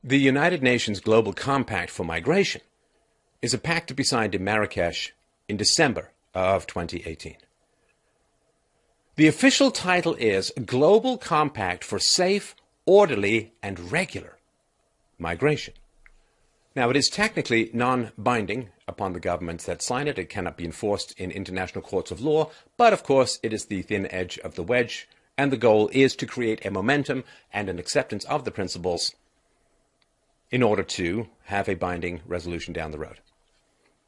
The United Nations Global Compact for Migration is a pact to be signed in Marrakesh in December of 2018. The official title is Global Compact for Safe, Orderly, and Regular Migration. Now, it is technically non-binding upon the governments that sign it. It cannot be enforced in international courts of law, but of course it is the thin edge of the wedge, and the goal is to create a momentum and an acceptance of the principles in order to have a binding resolution down the road.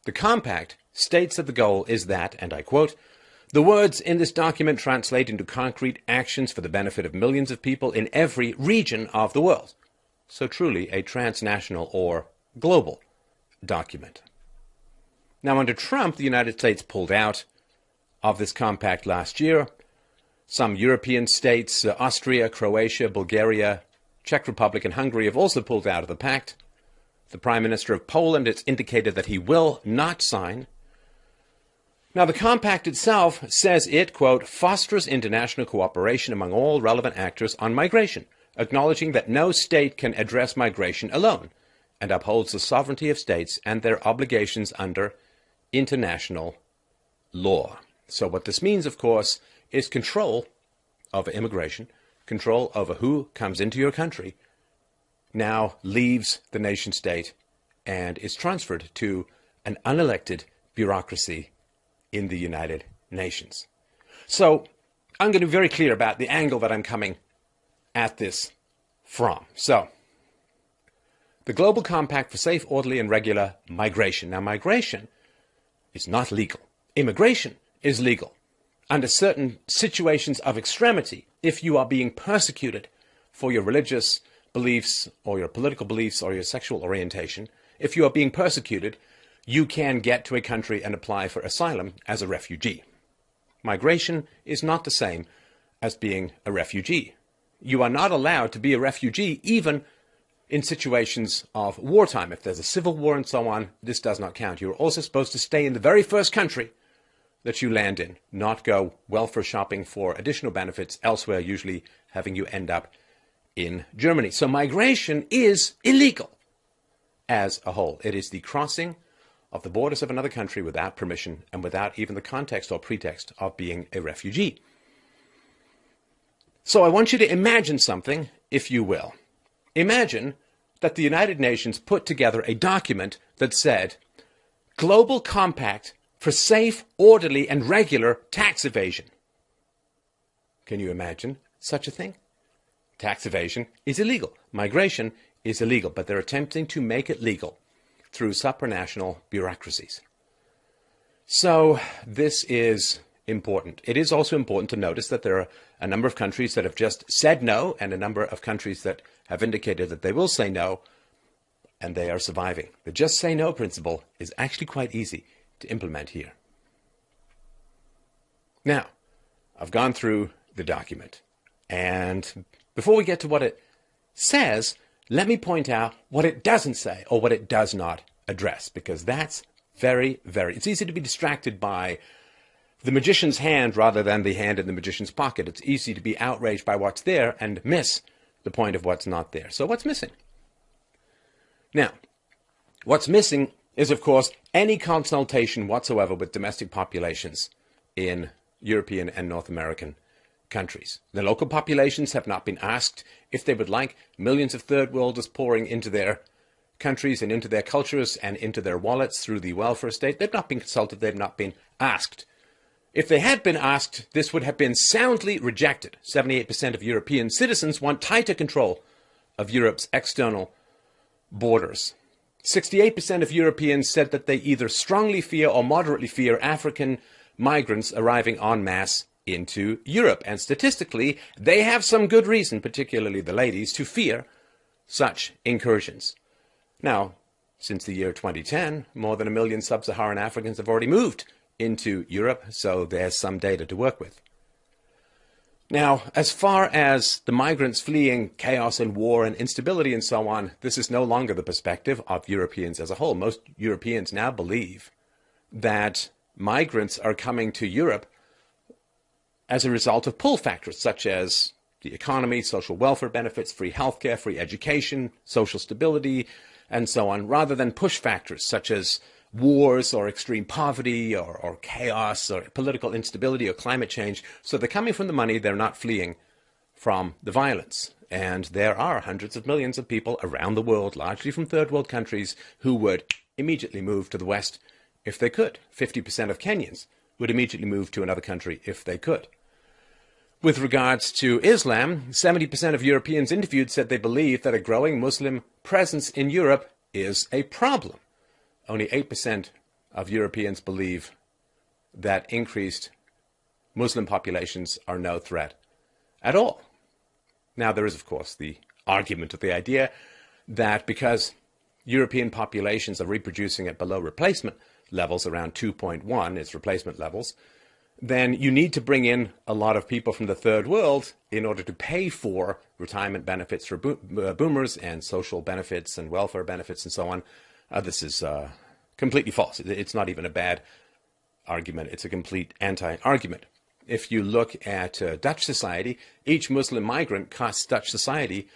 The compact states that the goal is that, and I quote, "The words in this document translate into concrete actions for the benefit of millions of people in every region of the world." So truly a transnational or global document. Now, under Trump, the United States pulled out of this compact last year. Some European states, Austria, Croatia, Bulgaria, Czech Republic, and Hungary have also pulled out of the pact. The Prime Minister of Poland has indicated that he will not sign. Now, the compact itself says it, quote, "fosters international cooperation among all relevant actors on migration, acknowledging that no state can address migration alone, and upholds the sovereignty of states and their obligations under international law." So what this means, of course, is control over immigration, control over who comes into your country, now leaves the nation state and is transferred to an unelected bureaucracy in the United Nations. So I'm going to be very clear about the angle that I'm coming at this from. So, the Global Compact for Safe, Orderly, and Regular Migration. Now, migration is not legal. Immigration is legal. Under certain situations of extremity, if you are being persecuted for your religious beliefs or your political beliefs or your sexual orientation, if you are being persecuted, you can get to a country and apply for asylum as a refugee. Migration is not the same as being a refugee. You are not allowed to be a refugee even in situations of wartime. If there's a civil war and so on, this does not count. You're also supposed to stay in the very first country that you land in, not go welfare shopping for additional benefits elsewhere, usually having you end up in Germany. So migration is illegal as a whole. It is the crossing of the borders of another country without permission and without even the context or pretext of being a refugee. So I want you to imagine something, if you will. Imagine that the United Nations put together a document that said, Global Compact for Safe, Orderly, and Regular Tax Evasion. Can you imagine such a thing? Tax evasion is illegal. Migration is illegal, but they're attempting to make it legal through supranational bureaucracies. So this is important. It is also important to notice that there are a number of countries that have just said no and a number of countries that have indicated that they will say no, and they are surviving. The just say no principle is actually quite easy to implement here. Now, I've gone through the document, and before we get to what it says, let me point out what it doesn't say or what it does not address, because that's it's easy to be distracted by the magician's hand rather than the hand in the magician's pocket. It's easy to be outraged by what's there and miss the point of what's not there. So what's missing? Now, what's missing is, of course, any consultation whatsoever with domestic populations in European and North American countries. The local populations have not been asked if they would like millions of third worlders pouring into their countries and into their cultures and into their wallets through the welfare state. They've not been consulted. They've not been asked. If they had been asked, this would have been soundly rejected. 78% of European citizens want tighter control of Europe's external borders. 68% of Europeans said that they either strongly fear or moderately fear African migrants arriving en masse into Europe. And statistically, they have some good reason, particularly the ladies, to fear such incursions. Now, since the year 2010, more than 1 million sub-Saharan Africans have already moved into Europe, so there's some data to work with. Now, as far as the migrants fleeing chaos and war and instability and so on, this is no longer the perspective of Europeans as a whole. Most Europeans now believe that migrants are coming to Europe as a result of pull factors such as the economy, social welfare benefits, free healthcare, free education, social stability, and so on, rather than push factors such as wars or extreme poverty or chaos or political instability or climate change. So they're coming from the money, they're not fleeing from the violence. And there are hundreds of millions of people around the world, largely from third world countries, who would immediately move to the West if they could. 50% of Kenyans would immediately move to another country if they could. With regards to Islam, 70% of Europeans interviewed said they believe that a growing Muslim presence in Europe is a problem. Only 8% of Europeans believe that increased Muslim populations are no threat at all. Now, there is, of course, the argument of the idea that because European populations are reproducing at below replacement levels, around 2.1 is replacement levels, then you need to bring in a lot of people from the third world in order to pay for retirement benefits for boomers and social benefits and welfare benefits and so on. This is completely false. It's not even a bad argument. It's a complete anti-argument. If you look at Dutch society, each Muslim migrant costs Dutch society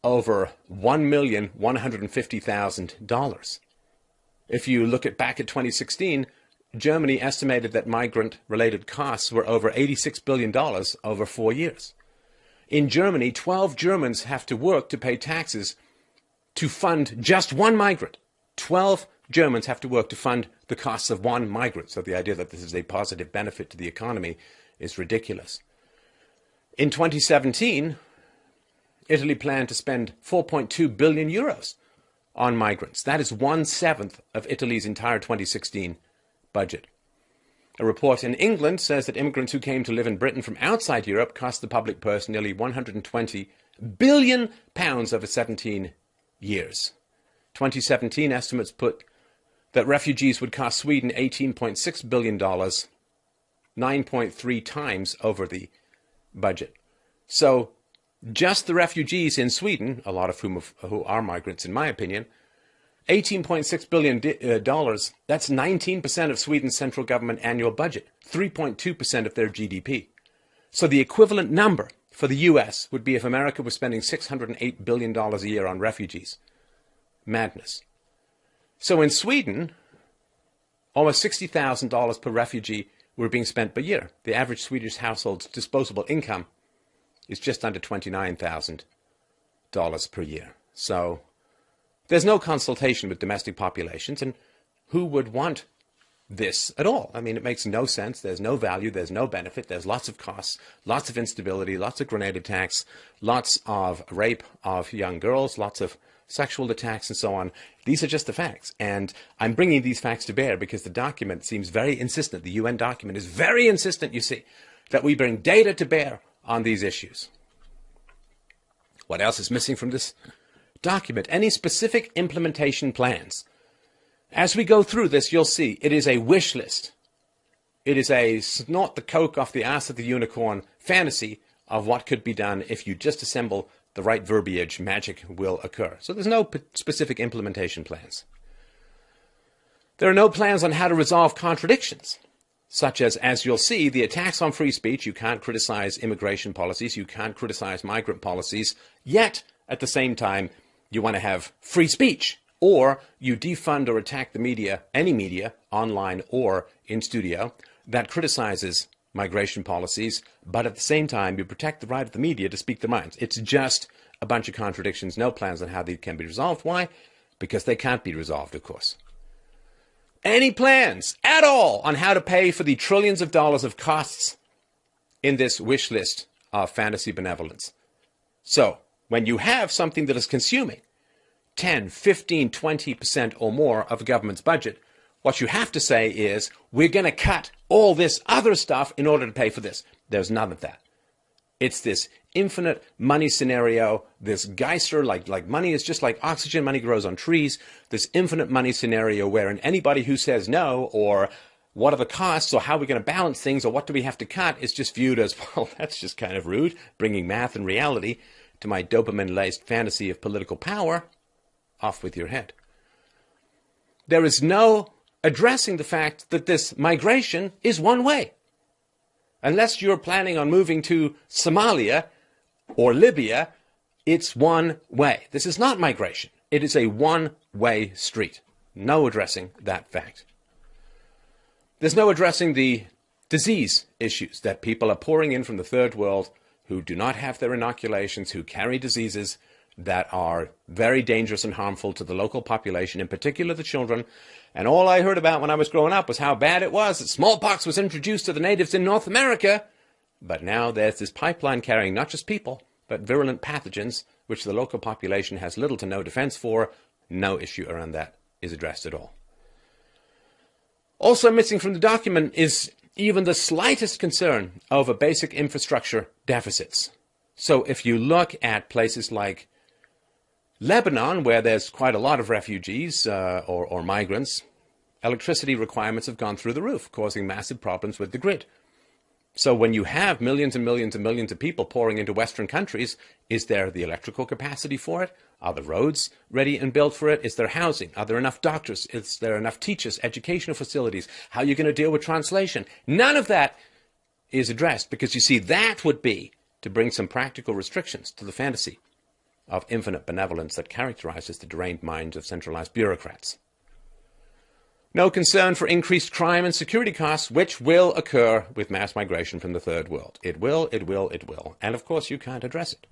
over $1,150,000. If you look back at 2016, Germany estimated that migrant-related costs were over $86 billion over 4 years. In Germany, 12 Germans have to work to pay taxes to fund just one migrant. 12 Germans have to work to fund the costs of one migrant. So the idea that this is a positive benefit to the economy is ridiculous. In 2017, Italy planned to spend 4.2 billion euros on migrants. That is 1/7 of Italy's entire 2016 budget. A report in England says that immigrants who came to live in Britain from outside Europe cost the public purse nearly £120 billion over 17 years. 2017 estimates put that refugees would cost Sweden $18.6 billion, 9.3 times over the budget. So just the refugees in Sweden, a lot of whom who are migrants in my opinion, $18.6 billion, that's 19% of Sweden's central government annual budget, 3.2% of their GDP. So the equivalent number for the US would be if America was spending $608 billion a year on refugees. Madness. So in Sweden, almost $60,000 per refugee were being spent per year. The average Swedish household's disposable income is just under $29,000 per year. So there's no consultation with domestic populations, and who would want this at all? I mean, it makes no sense. There's no value. There's no benefit. There's lots of costs, lots of instability, lots of grenade attacks, lots of rape of young girls, lots of sexual attacks, and so on. These are just the facts. And I'm bringing these facts to bear because the document seems very insistent. The UN document is very insistent, you see, that we bring data to bear on these issues. What else is missing from this document? Any specific implementation plans? As we go through this, you'll see it is a wish list. It is a snort the coke off the ass of the unicorn fantasy of what could be done if you just assemble the right verbiage. Magic will occur. So there's no specific implementation plans. There are no plans on how to resolve contradictions, such as you'll see, the attacks on free speech. You can't criticize immigration policies. You can't criticize migrant policies. Yet, at the same time, you want to have free speech. Or you defund or attack the media, any media, online or in studio, that criticizes migration policies, but at the same time, you protect the right of the media to speak their minds. It's just a bunch of contradictions, no plans on how they can be resolved. Why? Because they can't be resolved, of course. Any plans at all on how to pay for the trillions of dollars of costs in this wish list of fantasy benevolence? So, when you have something that is consuming 10, 15, 20% or more of a government's budget, what you have to say is, we're going to cut all this other stuff in order to pay for this. There's none of that. It's this infinite money scenario, this geyser, like money is just like oxygen, money grows on trees, this infinite money scenario wherein anybody who says no, or what are the costs, or how are we going to balance things, or what do we have to cut, is just viewed as, well, that's just kind of rude, bringing math and reality to my dopamine-laced fantasy of political power. Off with your head. There is no addressing the fact that this migration is one way. Unless you're planning on moving to Somalia, or Libya, it's one way. This is not migration. It is a one-way street. No addressing that fact. There's no addressing the disease issues that people are pouring in from the third world who do not have their inoculations, who carry diseases that are very dangerous and harmful to the local population, in particular the children. And all I heard about when I was growing up was how bad it was that smallpox was introduced to the natives in North America. But now there's this pipeline carrying not just people, but virulent pathogens, which the local population has little to no defense for. No issue around that is addressed at all. Also missing from the document is even the slightest concern over basic infrastructure deficits. So if you look at places like Lebanon, where there's quite a lot of refugees or migrants, electricity requirements have gone through the roof, causing massive problems with the grid. So when you have millions and millions and millions of people pouring into Western countries, is there the electrical capacity for it? Are the roads ready and built for it? Is there housing? Are there enough doctors? Is there enough teachers, educational facilities? How are you going to deal with translation? None of that is addressed because, you see, that would be to bring some practical restrictions to the fantasy of infinite benevolence that characterizes the deranged minds of centralized bureaucrats. No concern for increased crime and security costs, which will occur with mass migration from the third world. It will, it will, it will. And of course, you can't address it.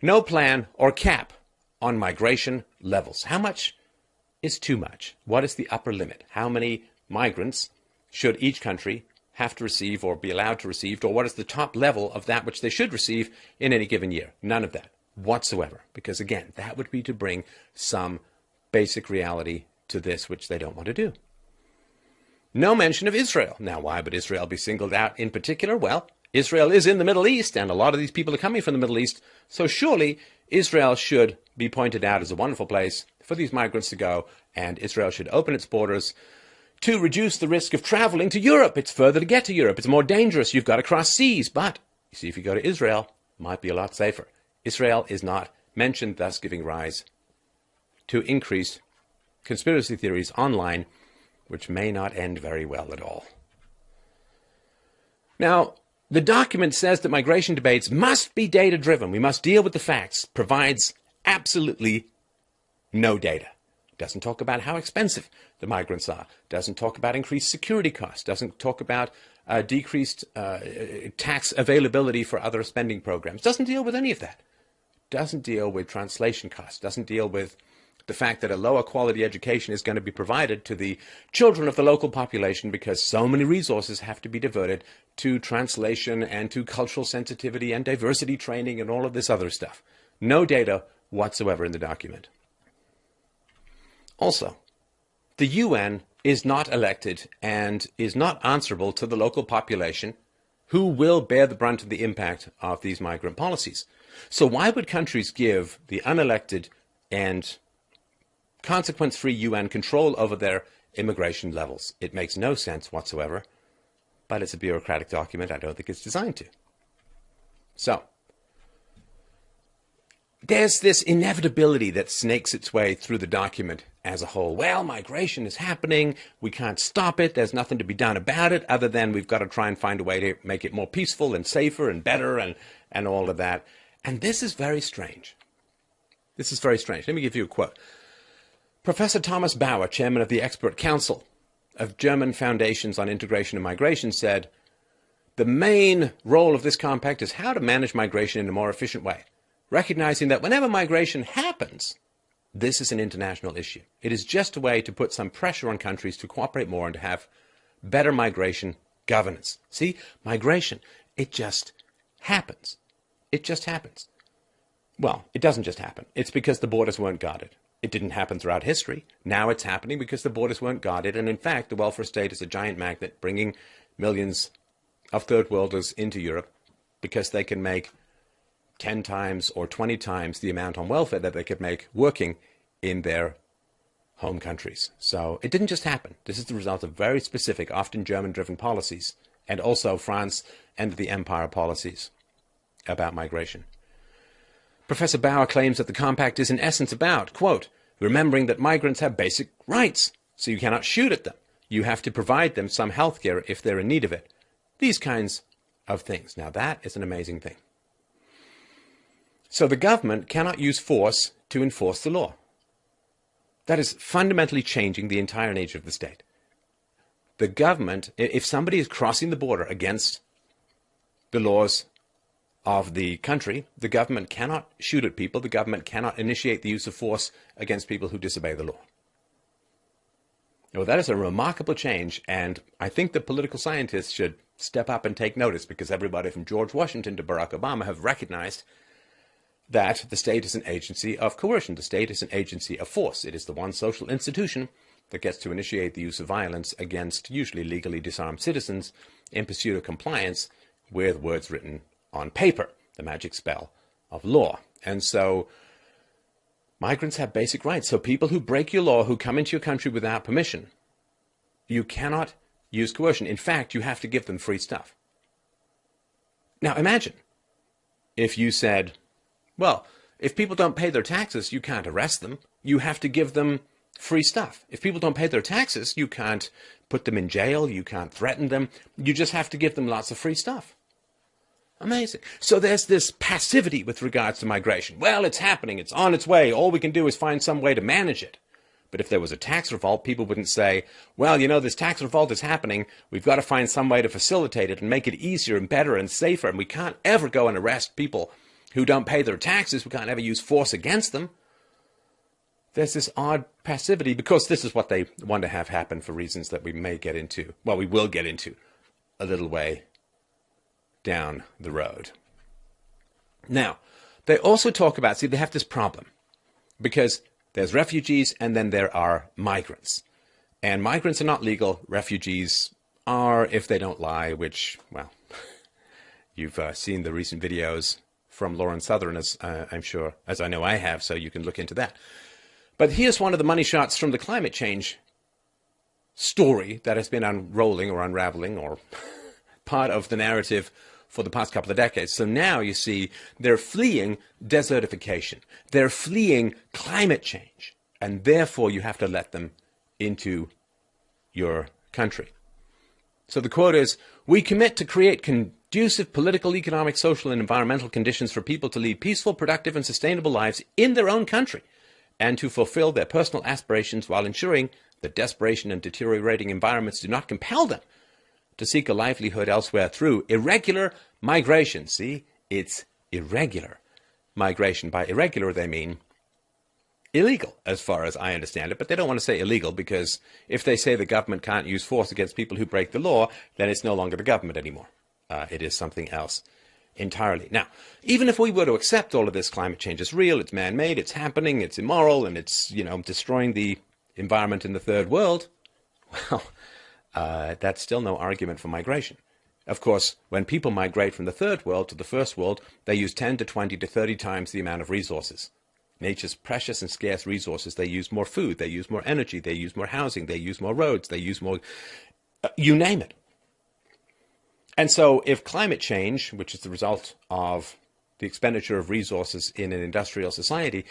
No plan or cap on migration levels. How much is too much? What is the upper limit? How many migrants should each country have to receive or be allowed to receive? Or what is the top level of that which they should receive in any given year? None of that whatsoever. Because again, that would be to bring some basic reality to this which they don't want to do. No mention of Israel. Now, why would Israel be singled out in particular? Well, Israel is in the Middle East, and a lot of these people are coming from the Middle East, so surely Israel should be pointed out as a wonderful place for these migrants to go, and Israel should open its borders to reduce the risk of traveling to Europe. It's further to get to Europe. It's more dangerous. You've got to cross seas. But, you see, if you go to Israel, it might be a lot safer. Israel is not mentioned, thus giving rise to increased conspiracy theories online, which may not end very well at all. Now, the document says that migration debates must be data-driven. We must deal with the facts. Provides absolutely no data. Doesn't talk about how expensive the migrants are. Doesn't talk about increased security costs. Doesn't talk about decreased tax availability for other spending programs. Doesn't deal with any of that. Doesn't deal with translation costs. Doesn't deal with the fact that a lower quality education is going to be provided to the children of the local population because so many resources have to be diverted to translation and to cultural sensitivity and diversity training and all of this other stuff. No data whatsoever in the document. Also, the UN is not elected and is not answerable to the local population who will bear the brunt of the impact of these migrant policies. So why would countries give the unelected and consequence-free UN control over their immigration levels? It makes no sense whatsoever, but it's a bureaucratic document. I don't think it's designed to. So, there's this inevitability that snakes its way through the document as a whole. Well, migration is happening. We can't stop it. There's nothing to be done about it other than we've got to try and find a way to make it more peaceful and safer and better and all of that. And this is very strange. This is very strange. Let me give you a quote. Professor Thomas Bauer, chairman of the Expert Council of German Foundations on Integration and Migration, said, "The main role of this compact is how to manage migration in a more efficient way, recognizing that whenever migration happens, this is an international issue. It is just a way to put some pressure on countries to cooperate more and to have better migration governance." See, migration, it just happens. It just happens. Well, it doesn't just happen. It's because the borders weren't guarded. It didn't happen throughout history. Now it's happening because the borders weren't guarded. And in fact, the welfare state is a giant magnet bringing millions of third worlders into Europe because they can make 10 times or 20 times the amount on welfare that they could make working in their home countries. So it didn't just happen. This is the result of very specific, often German-driven policies, and also France and the empire policies about migration. Professor Bauer claims that the compact is in essence about, quote, remembering that migrants have basic rights, so you cannot shoot at them. You have to provide them some health care if they're in need of it. These kinds of things. Now that is an amazing thing. So the government cannot use force to enforce the law. That is fundamentally changing the entire nature of the state. The government, if somebody is crossing the border against the laws of the country, the government cannot shoot at people. The government cannot initiate the use of force against people who disobey the law. Well, that is a remarkable change, and I think the political scientists should step up and take notice, because everybody from George Washington to Barack Obama have recognized that the state is an agency of coercion. The state is an agency of force. It is the one social institution that gets to initiate the use of violence against usually legally disarmed citizens in pursuit of compliance with words written on paper, the magic spell of law. And so migrants have basic rights. So people who break your law, who come into your country without permission, you cannot use coercion. In fact, you have to give them free stuff. Now imagine if you said, well, if people don't pay their taxes, you can't arrest them. You have to give them free stuff. If people don't pay their taxes, you can't put them in jail. You can't threaten them. You just have to give them lots of free stuff. Amazing. So there's this passivity with regards to migration. Well, it's happening. It's on its way. All we can do is find some way to manage it. But if there was a tax revolt, people wouldn't say, well, you know, this tax revolt is happening. We've got to find some way to facilitate it and make it easier and better and safer. And we can't ever go and arrest people who don't pay their taxes. We can't ever use force against them. There's this odd passivity, because this is what they want to have happen for reasons that we may get into. Well, we will get into a little way down the road. Now, they also talk about, see, they have this problem, because there's refugees and then there are migrants. And migrants are not legal. Refugees are, if they don't lie, which, well, you've seen the recent videos from Lauren Southern, as I'm sure, as I know I have, so you can look into that. But here's one of the money shots from the climate change story that has been unrolling or unraveling or part of the narrative for the past couple of decades. So now you see they're fleeing desertification. They're fleeing climate change. And therefore you have to let them into your country. So the quote is, "We commit to create conducive political, economic, social, and environmental conditions for people to lead peaceful, productive, and sustainable lives in their own country, and to fulfill their personal aspirations while ensuring that desperation and deteriorating environments do not compel them to seek a livelihood elsewhere through irregular migration." See, it's irregular migration. By irregular, they mean illegal, as far as I understand it. But they don't want to say illegal, because if they say the government can't use force against people who break the law, then it's no longer the government anymore. It is something else entirely. Now, even if we were to accept all of this, climate change is real, it's man-made, it's happening, it's immoral, and it's, you know, destroying the environment in the third world, well, that's still no argument for migration. Of course, when people migrate from the third world to the first world, they use 10 to 20 to 30 times the amount of resources. Nature's precious and scarce resources. They use more food, they use more energy, they use more housing, they use more roads, they use more, you name it. And so if climate change, which is the result of the expenditure of resources in an industrial society,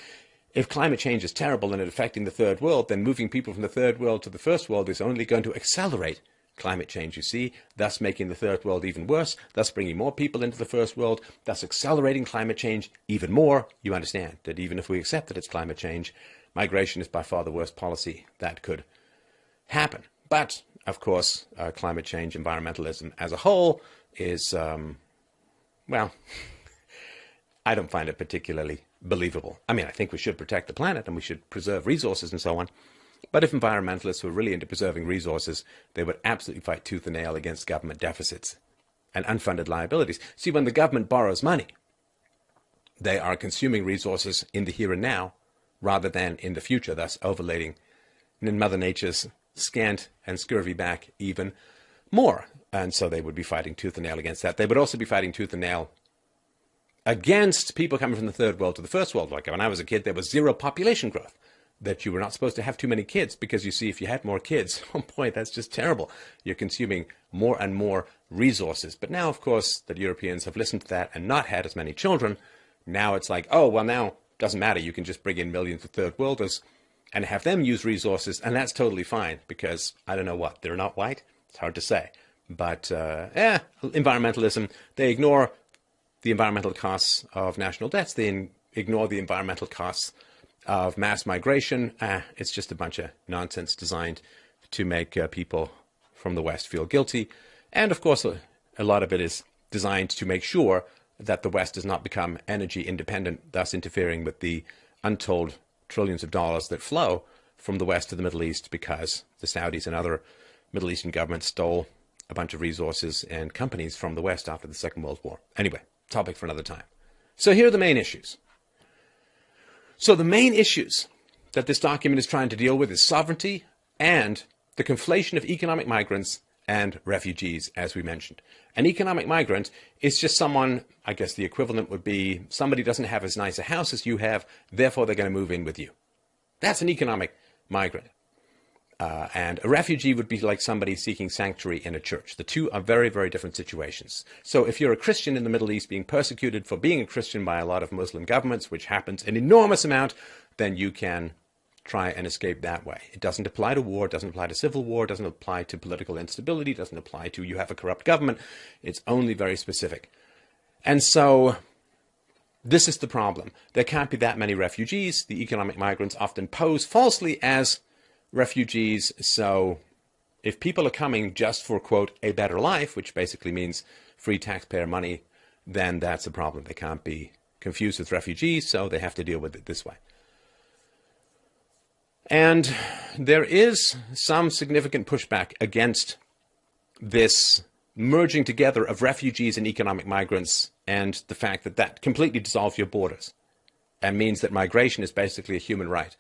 if climate change is terrible and it's affecting the third world, then moving people from the third world to the first world is only going to accelerate climate change, you see, thus making the third world even worse, thus bringing more people into the first world, thus accelerating climate change even more. You understand that even if we accept that it's climate change, migration is by far the worst policy that could happen. But, of course, climate change, environmentalism as a whole is, well, I don't find it particularly believable. I mean, I think we should protect the planet and we should preserve resources and so on. But if environmentalists were really into preserving resources, they would absolutely fight tooth and nail against government deficits and unfunded liabilities. See, when the government borrows money, they are consuming resources in the here and now rather than in the future, thus overloading Mother Nature's scant and scurvy back even more. And so they would be fighting tooth and nail against that. They would also be fighting tooth and nail against people coming from the third world to the first world. Like when I was a kid, there was zero population growth, that you were not supposed to have too many kids, because you see, if you had more kids, oh boy, that's just terrible. You're consuming more and more resources. But now, of course, that Europeans have listened to that and not had as many children, now it's like, oh, well, now it doesn't matter. You can just bring in millions of third worlders and have them use resources, and that's totally fine, because I don't know what, they're not white? It's hard to say. But, environmentalism, they ignore the environmental costs of national debts. They ignore the environmental costs of mass migration. It's just a bunch of nonsense designed to make people from the West feel guilty. And of course, a lot of it is designed to make sure that the West does not become energy independent, thus interfering with the untold trillions of dollars that flow from the West to the Middle East because the Saudis and other Middle Eastern governments stole a bunch of resources and companies from the West after the Second World War. Anyway, topic for another time. So here are the main issues. So the main issues that this document is trying to deal with is sovereignty and the conflation of economic migrants and refugees, as we mentioned. An economic migrant is just someone, I guess the equivalent would be somebody doesn't have as nice a house as you have, therefore they're going to move in with you. That's an economic migrant. And a refugee would be like somebody seeking sanctuary in a church. The two are very, very different situations. So if you're a Christian in the Middle East being persecuted for being a Christian by a lot of Muslim governments, which happens an enormous amount, then you can try and escape that way. It doesn't apply to war, doesn't apply to civil war, doesn't apply to political instability, doesn't apply to you have a corrupt government. It's only very specific. And so this is the problem. There can't be that many refugees. The economic migrants often pose falsely as refugees. So if people are coming just for, quote, a better life, which basically means free taxpayer money, then that's a problem. They can't be confused with refugees, so they have to deal with it this way. And there is some significant pushback against this merging together of refugees and economic migrants and the fact that that completely dissolves your borders and means that migration is basically a human right.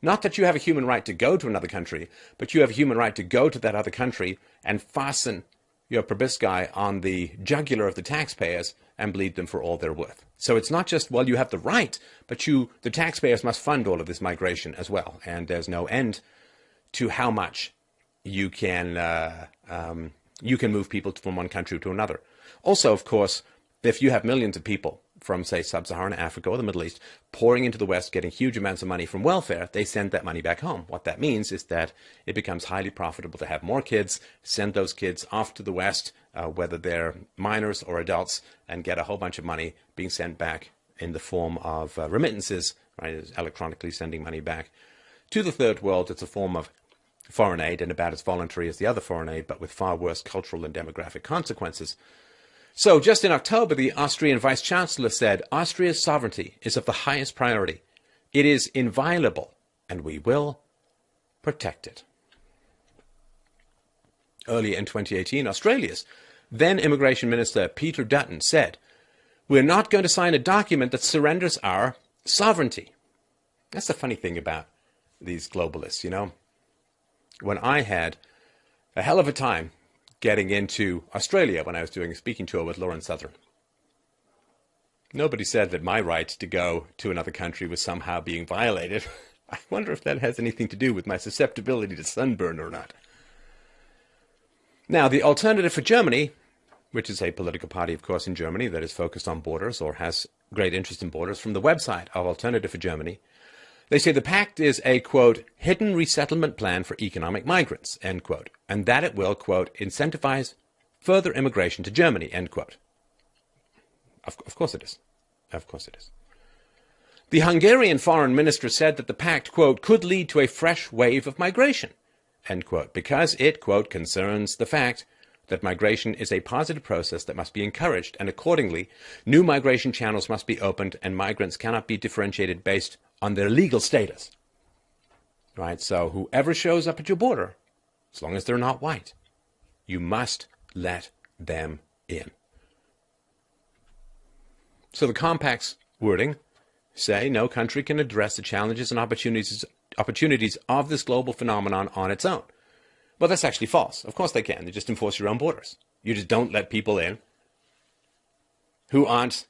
Not that you have a human right to go to another country, but you have a human right to go to that other country and fasten your proboscis on the jugular of the taxpayers and bleed them for all they're worth. So it's not just, well, you have the right, but the taxpayers must fund all of this migration as well. And there's no end to how much you can move people from one country to another. Also, of course, if you have millions of people from, say, sub-Saharan Africa or the Middle East pouring into the West, getting huge amounts of money from welfare, they send that money back home. What that means is that it becomes highly profitable to have more kids, send those kids off to the West, whether they're minors or adults, and get a whole bunch of money being sent back in the form of remittances, right, electronically sending money back to the third world. It's a form of foreign aid and about as voluntary as the other foreign aid, but with far worse cultural and demographic consequences. So just in October, the Austrian Vice Chancellor said, Austria's sovereignty is of the highest priority. It is inviolable, and we will protect it. Earlier in 2018, Australia's then Immigration Minister Peter Dutton said, we're not going to sign a document that surrenders our sovereignty. That's the funny thing about these globalists, you know. When I had a hell of a time getting into Australia when I was doing a speaking tour with Lauren Southern, nobody said that my right to go to another country was somehow being violated. I wonder if that has anything to do with my susceptibility to sunburn or not. Now, the Alternative for Germany, which is a political party, of course, in Germany that is focused on borders or has great interest in borders, from the website of Alternative for Germany, they say the pact is a, quote, hidden resettlement plan for economic migrants, end quote, and that it will, quote, incentivize further immigration to Germany, end quote. Of course it is. Of course it is. The Hungarian foreign minister said that the pact, quote, could lead to a fresh wave of migration, end quote, because it, quote, concerns the fact that migration is a positive process that must be encouraged, and accordingly, new migration channels must be opened, and migrants cannot be differentiated based on their legal status. Right? So whoever shows up at your border, as long as they're not white, you must let them in. So the compact's wording say no country can address the challenges and opportunities of this global phenomenon on its own. Well, that's actually false. Of course they can. They just enforce your own borders. You just don't let people in who aren't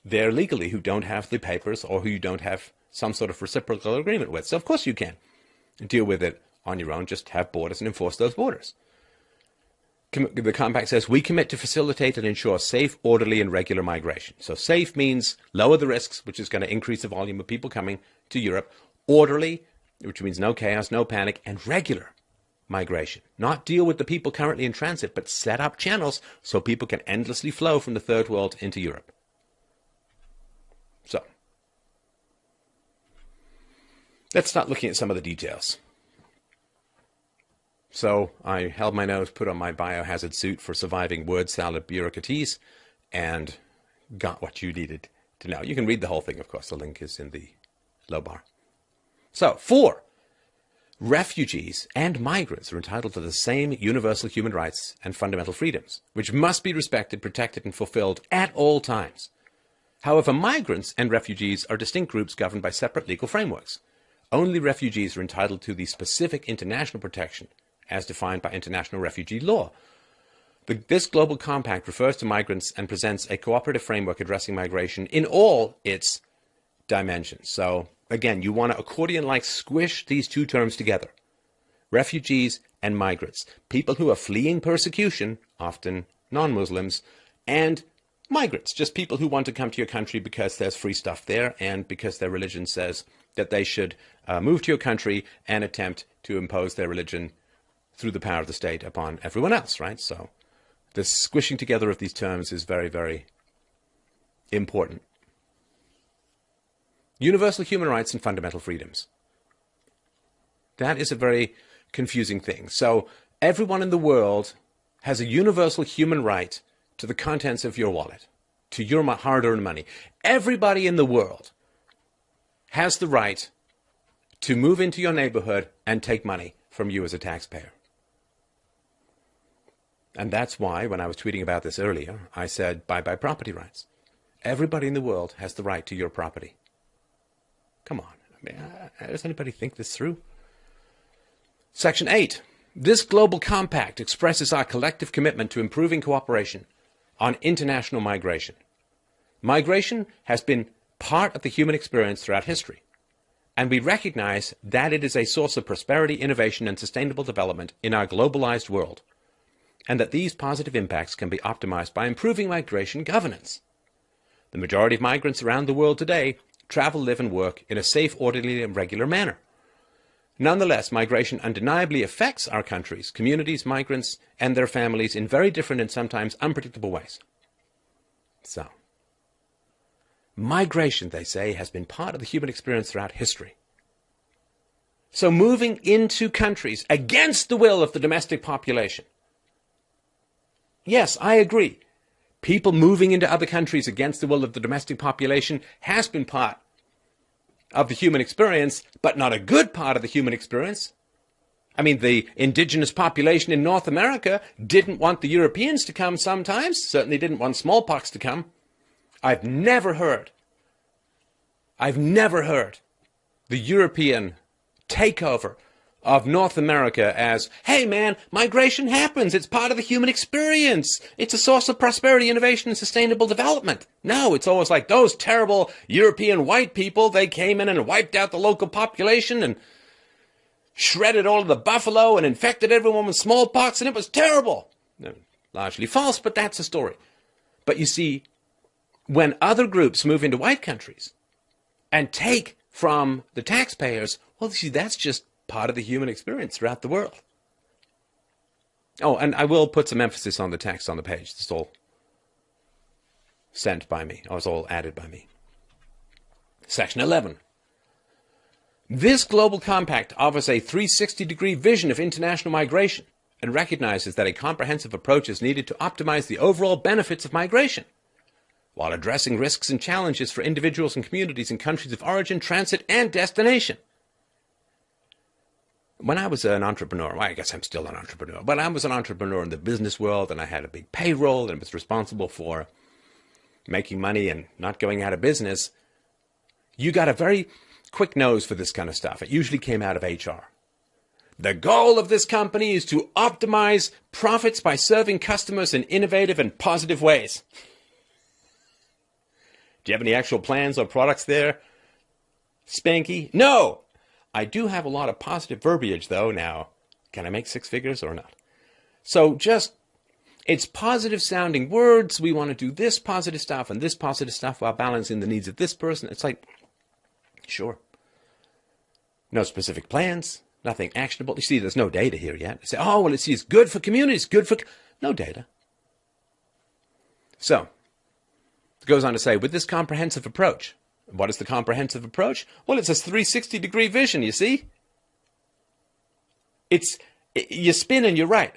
there legally, who don't have the papers, or who you don't have some sort of reciprocal agreement with. So of course you can deal with it on your own. Just have borders and enforce those borders. The compact says, we commit to facilitate and ensure safe, orderly, and regular migration. So safe means lower the risks, which is going to increase the volume of people coming to Europe. Orderly, which means no chaos, no panic, and regular migration. Not deal with the people currently in transit, but set up channels so people can endlessly flow from the third world into Europe. Let's start looking at some of the details. So I held my nose, put on my biohazard suit for surviving word salad bureaucraties, and got what you needed to know. You can read the whole thing, of course. The link is in the low bar. So, 4. Refugees and migrants are entitled to the same universal human rights and fundamental freedoms, which must be respected, protected, and fulfilled at all times. However, migrants and refugees are distinct groups governed by separate legal frameworks. Only refugees are entitled to the specific international protection as defined by international refugee law. This global compact refers to migrants and presents a cooperative framework addressing migration in all its dimensions. So, again, you want to accordion-like squish these two terms together. Refugees and migrants. People who are fleeing persecution, often non-Muslims, and migrants, just people who want to come to your country because there's free stuff there and because their religion says that they should move to your country and attempt to impose their religion through the power of the state upon everyone else, right? So the squishing together of these terms is very, very important. Universal human rights and fundamental freedoms. That is a very confusing thing. So everyone in the world has a universal human right to the contents of your wallet, to your hard-earned money. Everybody in the world has the right to move into your neighborhood and take money from you as a taxpayer. And that's why, when I was tweeting about this earlier, I said, bye-bye property rights. Everybody in the world has the right to your property. Come on. I mean, does anybody think this through? Section 8. This global compact expresses our collective commitment to improving cooperation on international migration. Migration has been part of the human experience throughout history, and we recognize that it is a source of prosperity, innovation, and sustainable development in our globalized world, and that these positive impacts can be optimized by improving migration governance. The majority of migrants around the world today travel, live, and work in a safe, orderly, and regular manner. Nonetheless, migration undeniably affects our countries, communities, migrants, and their families in very different and sometimes unpredictable ways. So, migration, they say, has been part of the human experience throughout history. So moving into countries against the will of the domestic population. Yes, I agree. People moving into other countries against the will of the domestic population has been part of the human experience, but not a good part of the human experience. I mean, the indigenous population in North America didn't want the Europeans to come sometimes, certainly didn't want smallpox to come. I've never heard the European takeover of North America as, hey man, migration happens, it's part of the human experience, it's a source of prosperity, innovation, and sustainable development. No, it's always like those terrible European white people, they came in and wiped out the local population and shredded all of the buffalo and infected everyone with smallpox, and it was terrible. Largely false, but that's the story. But you see, when other groups move into white countries and take from the taxpayers, well, you see, that's just part of the human experience throughout the world. Oh, and I will put some emphasis on the text on the page. This is all sent by me, or it's all added by me. Section 11. This global compact offers a 360-degree vision of international migration and recognizes that a comprehensive approach is needed to optimize the overall benefits of migration, while addressing risks and challenges for individuals and communities in countries of origin, transit, and destination. When I was an entrepreneur, well, I guess I'm still an entrepreneur, but I was an entrepreneur in the business world, and I had a big payroll and was responsible for making money and not going out of business. You got a very quick nose for this kind of stuff. It usually came out of HR. The goal of this company is to optimize profits by serving customers in innovative and positive ways. Do you have any actual plans or products there, Spanky? No! I do have a lot of positive verbiage, though, now. Can I make six figures or not? So just, it's positive-sounding words. We want to do this positive stuff and this positive stuff while balancing the needs of this person. It's like, sure. No specific plans, nothing actionable. You see, there's no data here yet. You say, oh, well, it's good for communities, good for... No data. So, it goes on to say, with this comprehensive approach, What is the comprehensive approach? Well, it's a 360-degree vision, you see. You spin and you're right.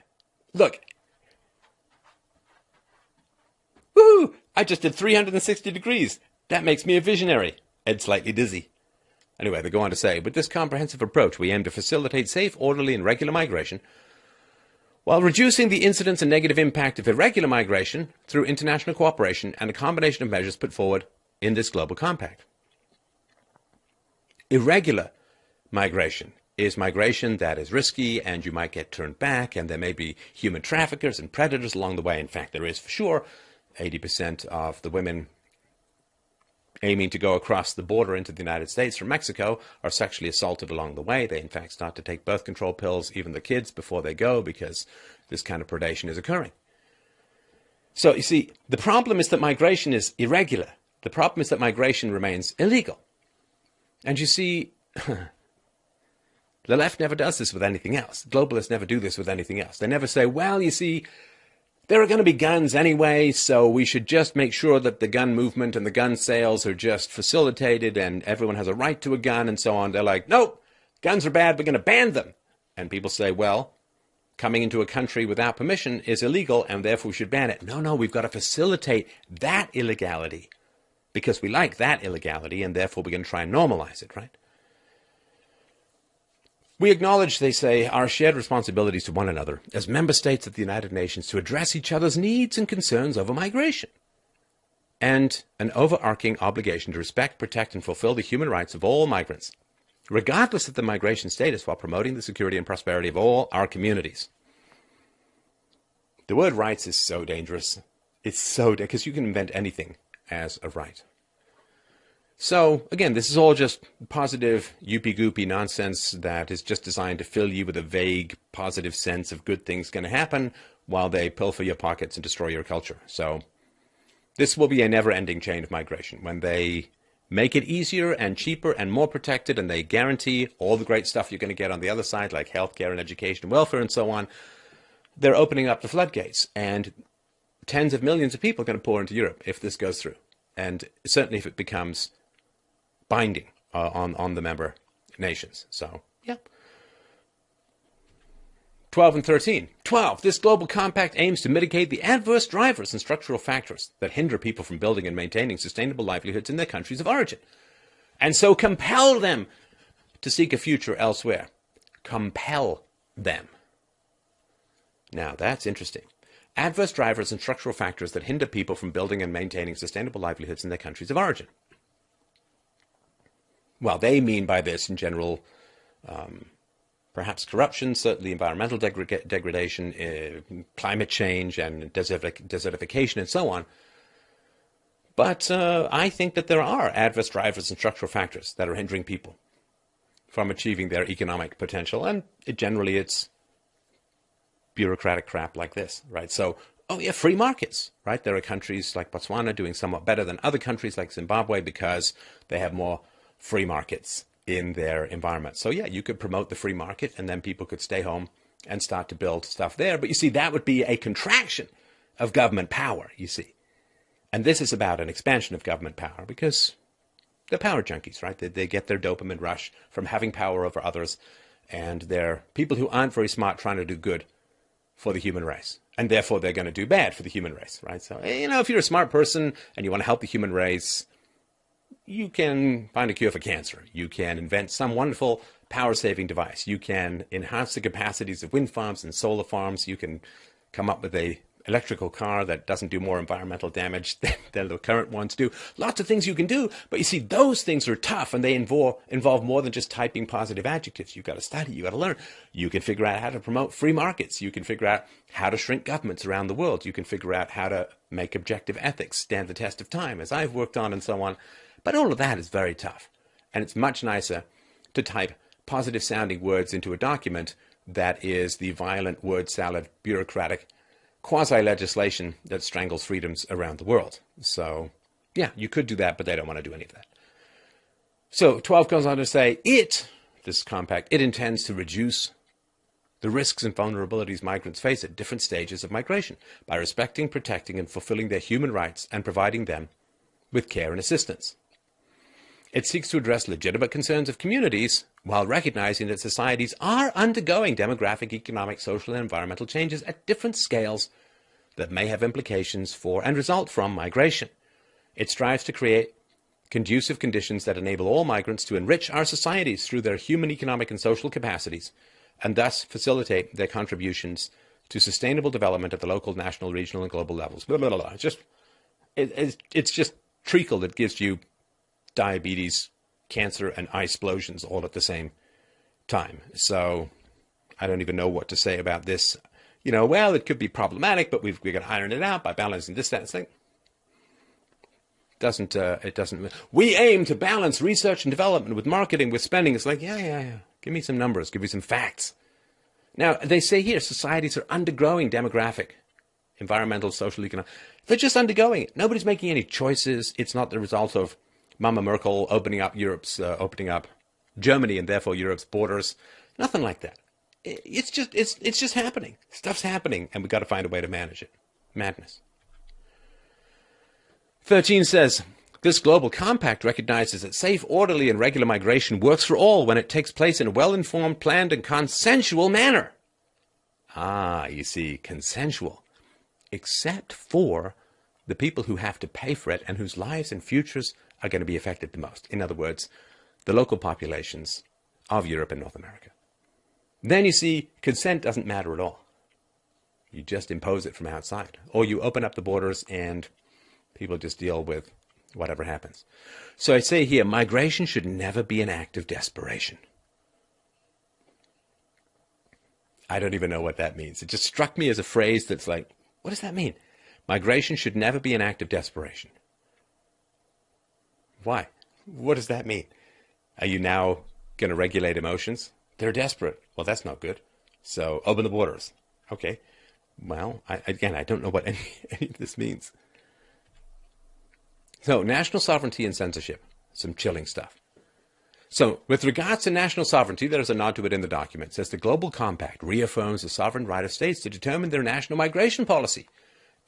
Look. Woohoo! I just did 360 degrees. That makes me a visionary and slightly dizzy. Anyway, they go on to say, with this comprehensive approach, we aim to facilitate safe, orderly, and regular migration while reducing the incidence and negative impact of irregular migration through international cooperation and a combination of measures put forward in this global compact. Irregular migration is migration that is risky and you might get turned back, and there may be human traffickers and predators along the way. In fact, there is for sure. 80% of the women aiming to go across the border into the United States from Mexico are sexually assaulted along the way. They, in fact, start to take birth control pills, even the kids, before they go, because this kind of predation is occurring. So, you see, the problem is that migration is irregular. The problem is that migration remains illegal. And you see, the left never does this with anything else. Globalists never do this with anything else. They never say, well, you see, there are going to be guns anyway, so we should just make sure that the gun movement and the gun sales are just facilitated and everyone has a right to a gun and so on. They're like, nope, guns are bad, we're going to ban them. And people say, well, coming into a country without permission is illegal and therefore we should ban it. No, we've got to facilitate that illegality because we like that illegality and therefore we're going to try and normalize it, right? We acknowledge, they say, our shared responsibilities to one another as member states of the United Nations to address each other's needs and concerns over migration, and an overarching obligation to respect, protect, and fulfill the human rights of all migrants, regardless of the migration status, while promoting the security and prosperity of all our communities. The word rights is so dangerous. It's so, because you can invent anything as a right. So, again, this is all just positive, yoopy-goopy nonsense that is just designed to fill you with a vague, positive sense of good things going to happen while they pilfer your pockets and destroy your culture. So, this will be a never-ending chain of migration. When they make it easier and cheaper and more protected and they guarantee all the great stuff you're going to get on the other side, like healthcare and education and welfare and so on, they're opening up the floodgates. And tens of millions of people are going to pour into Europe if this goes through. And certainly if it becomes binding on the member nations. So, yeah. 12 and 13. 12. This global compact aims to mitigate the adverse drivers and structural factors that hinder people from building and maintaining sustainable livelihoods in their countries of origin, and so compel them to seek a future elsewhere. Compel them. Now, that's interesting. Adverse drivers and structural factors that hinder people from building and maintaining sustainable livelihoods in their countries of origin. Well, they mean by this, in general, perhaps corruption, certainly environmental degradation, climate change, and desertification, and so on. But I think that there are adverse drivers and structural factors that are hindering people from achieving their economic potential, and generally it's bureaucratic crap like this, right? So, oh yeah, free markets, right? There are countries like Botswana doing somewhat better than other countries like Zimbabwe because they have more free markets in their environment. So yeah, you could promote the free market and then people could stay home and start to build stuff there. But you see, that would be a contraction of government power, you see. And this is about an expansion of government power because they're power junkies, right? They get their dopamine rush from having power over others, and they're people who aren't very smart trying to do good for the human race. And therefore they're going to do bad for the human race, right? So, you know, if you're a smart person and you want to help the human race, you can find a cure for cancer. You can invent some wonderful power-saving device. You can enhance the capacities of wind farms and solar farms. You can come up with a electrical car that doesn't do more environmental damage than the current ones do. Lots of things you can do, but you see, those things are tough, and they involve more than just typing positive adjectives. You've got to study, you've got to learn. You can figure out how to promote free markets. You can figure out how to shrink governments around the world. You can figure out how to make objective ethics stand the test of time, as I've worked on, and so on. But all of that is very tough, and it's much nicer to type positive-sounding words into a document that is the violent word salad, bureaucratic quasi-legislation that strangles freedoms around the world. So, yeah, you could do that, but they don't want to do any of that. So 12 goes on to say, this compact, it intends to reduce the risks and vulnerabilities migrants face at different stages of migration by respecting, protecting, and fulfilling their human rights and providing them with care and assistance. It seeks to address legitimate concerns of communities while recognizing that societies are undergoing demographic, economic, social, and environmental changes at different scales that may have implications for and result from migration. It strives to create conducive conditions that enable all migrants to enrich our societies through their human, economic, and social capacities, and thus facilitate their contributions to sustainable development at the local, national, regional, and global levels. Blah, blah, blah, blah. It's just treacle that gives you diabetes, cancer, and explosions all at the same time. So I don't even know what to say about this. You know, well, it could be problematic, but we're going to iron it out by balancing this, that, and thing. It doesn't. We aim to balance research and development with marketing, with spending. It's like, yeah. Give me some numbers. Give me some facts. Now, they say here, societies are undergoing demographic, environmental, social, economic. They're just undergoing it. Nobody's making any choices. It's not the result of Mama Merkel opening up Germany and therefore Europe's borders. Nothing like that. It's just happening. Stuff's happening, and we've got to find a way to manage it. Madness. 13 says, this global compact recognizes that safe, orderly, and regular migration works for all when it takes place in a well-informed, planned, and consensual manner. Ah, you see, consensual. Except for the people who have to pay for it and whose lives and futures are going to be affected the most. In other words, the local populations of Europe and North America. Then you see, consent doesn't matter at all. You just impose it from outside. Or you open up the borders and people just deal with whatever happens. So I say here, migration should never be an act of desperation. I don't even know what that means. It just struck me as a phrase that's like, what does that mean? Migration should never be an act of desperation. Why? What does that mean? Are you now going to regulate emotions? They're desperate. Well, that's not good. So open the borders. Okay. Well, I don't know what any of this means. So, national sovereignty and censorship. Some chilling stuff. So, with regards to national sovereignty, there is a nod to it in the document. It says the Global Compact reaffirms the sovereign right of states to determine their national migration policy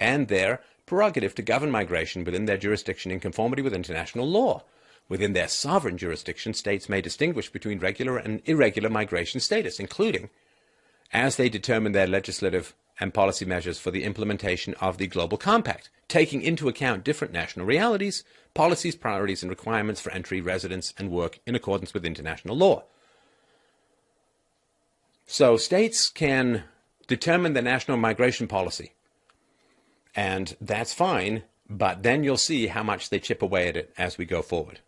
and their prerogative to govern migration within their jurisdiction in conformity with international law. Within their sovereign jurisdiction, states may distinguish between regular and irregular migration status, including as they determine their legislative and policy measures for the implementation of the Global Compact, taking into account different national realities, policies, priorities, and requirements for entry, residence, and work in accordance with international law. So states can determine the national migration policy, and that's fine, but then you'll see how much they chip away at it as we go forward.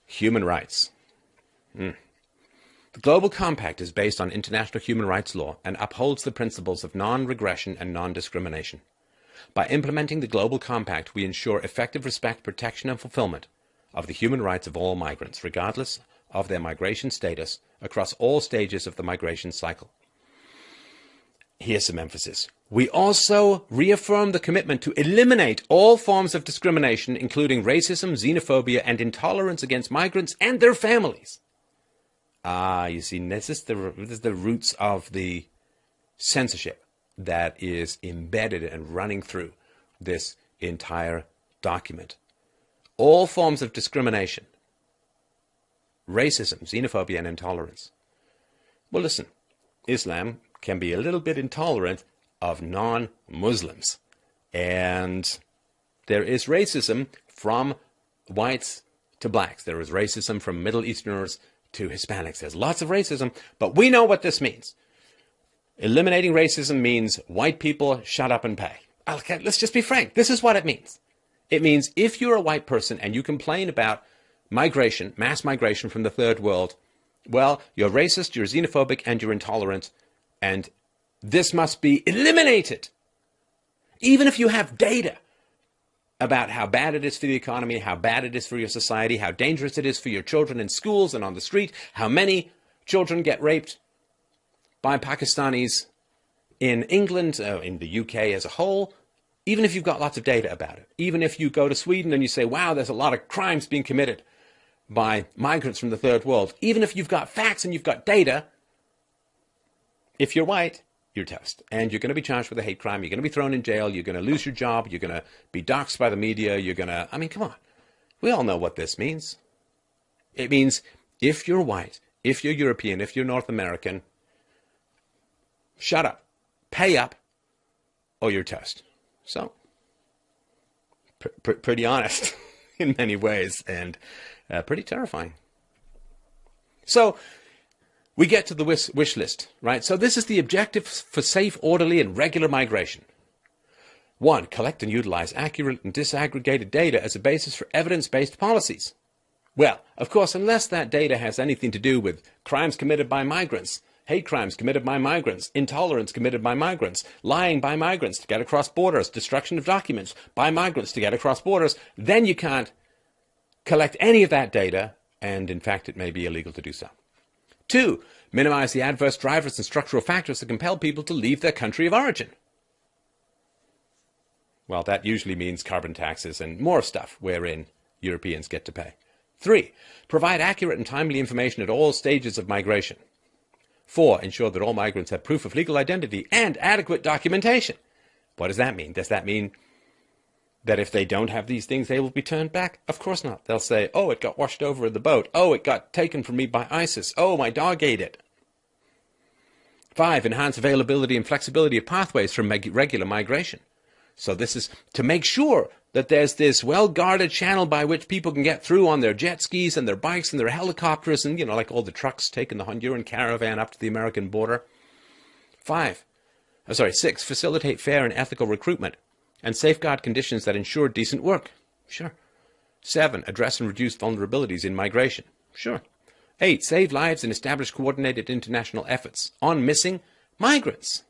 Human rights. The Global Compact is based on international human rights law and upholds the principles of non-regression and non-discrimination. By implementing the Global Compact, we ensure effective respect, protection, and fulfillment of the human rights of all migrants, regardless of their migration status, across all stages of the migration cycle. Here's some emphasis. We also reaffirm the commitment to eliminate all forms of discrimination, including racism, xenophobia, and intolerance against migrants and their families. You see, this is the roots of the censorship that is embedded and running through this entire document. All forms of discrimination, racism, xenophobia, and intolerance. Well, listen, Islam can be a little bit intolerant of non-Muslims. And there is racism from whites to blacks. There is racism from Middle Easterners to Hispanics. There's lots of racism, but we know what this means. Eliminating racism means white people shut up and pay. Okay, let's just be frank. This is what it means. It means if you're a white person and you complain about migration, mass migration from the third world, well, you're racist, you're xenophobic, and you're intolerant, and this must be eliminated. Even if you have data about how bad it is for the economy, how bad it is for your society, how dangerous it is for your children in schools and on the street, how many children get raped by Pakistanis in England, in the UK as a whole, even if you've got lots of data about it. Even if you go to Sweden and you say, wow, there's a lot of crimes being committed by migrants from the third world. Even if you've got facts and you've got data, if you're white, you're toast. And you're going to be charged with a hate crime. You're going to be thrown in jail. You're going to lose your job. You're going to be doxxed by the media. You're going to, I mean, come on. We all know what this means. It means if you're white, if you're European, if you're North American, shut up, pay up, or you're toast. So, pretty honest in many ways, and pretty terrifying. So, we get to the wish list, right? So this is the objective for safe, orderly, and regular migration. 1. Collect and utilize accurate and disaggregated data as a basis for evidence-based policies. Well, of course, unless that data has anything to do with crimes committed by migrants, hate crimes committed by migrants, intolerance committed by migrants, lying by migrants to get across borders, destruction of documents by migrants to get across borders, then you can't collect any of that data, and in fact it may be illegal to do so. 2. Minimize the adverse drivers and structural factors that compel people to leave their country of origin. Well, that usually means carbon taxes and more stuff wherein Europeans get to pay. 3. Provide accurate and timely information at all stages of migration. 4. Ensure that all migrants have proof of legal identity and adequate documentation. What does that mean? Does that mean that if they don't have these things, they will be turned back? Of course not. They'll say, oh, it got washed over in the boat. Oh, it got taken from me by ISIS. Oh, my dog ate it. 5. Enhance availability and flexibility of pathways for regular migration. So this is to make sure that there's this well-guarded channel by which people can get through on their jet skis and their bikes and their helicopters and, like all the trucks taking the Honduran caravan up to the American border. 6. Facilitate fair and ethical recruitment and safeguard conditions that ensure decent work. Sure. 7. Address and reduce vulnerabilities in migration. Sure. 8. Save lives and establish coordinated international efforts on missing migrants.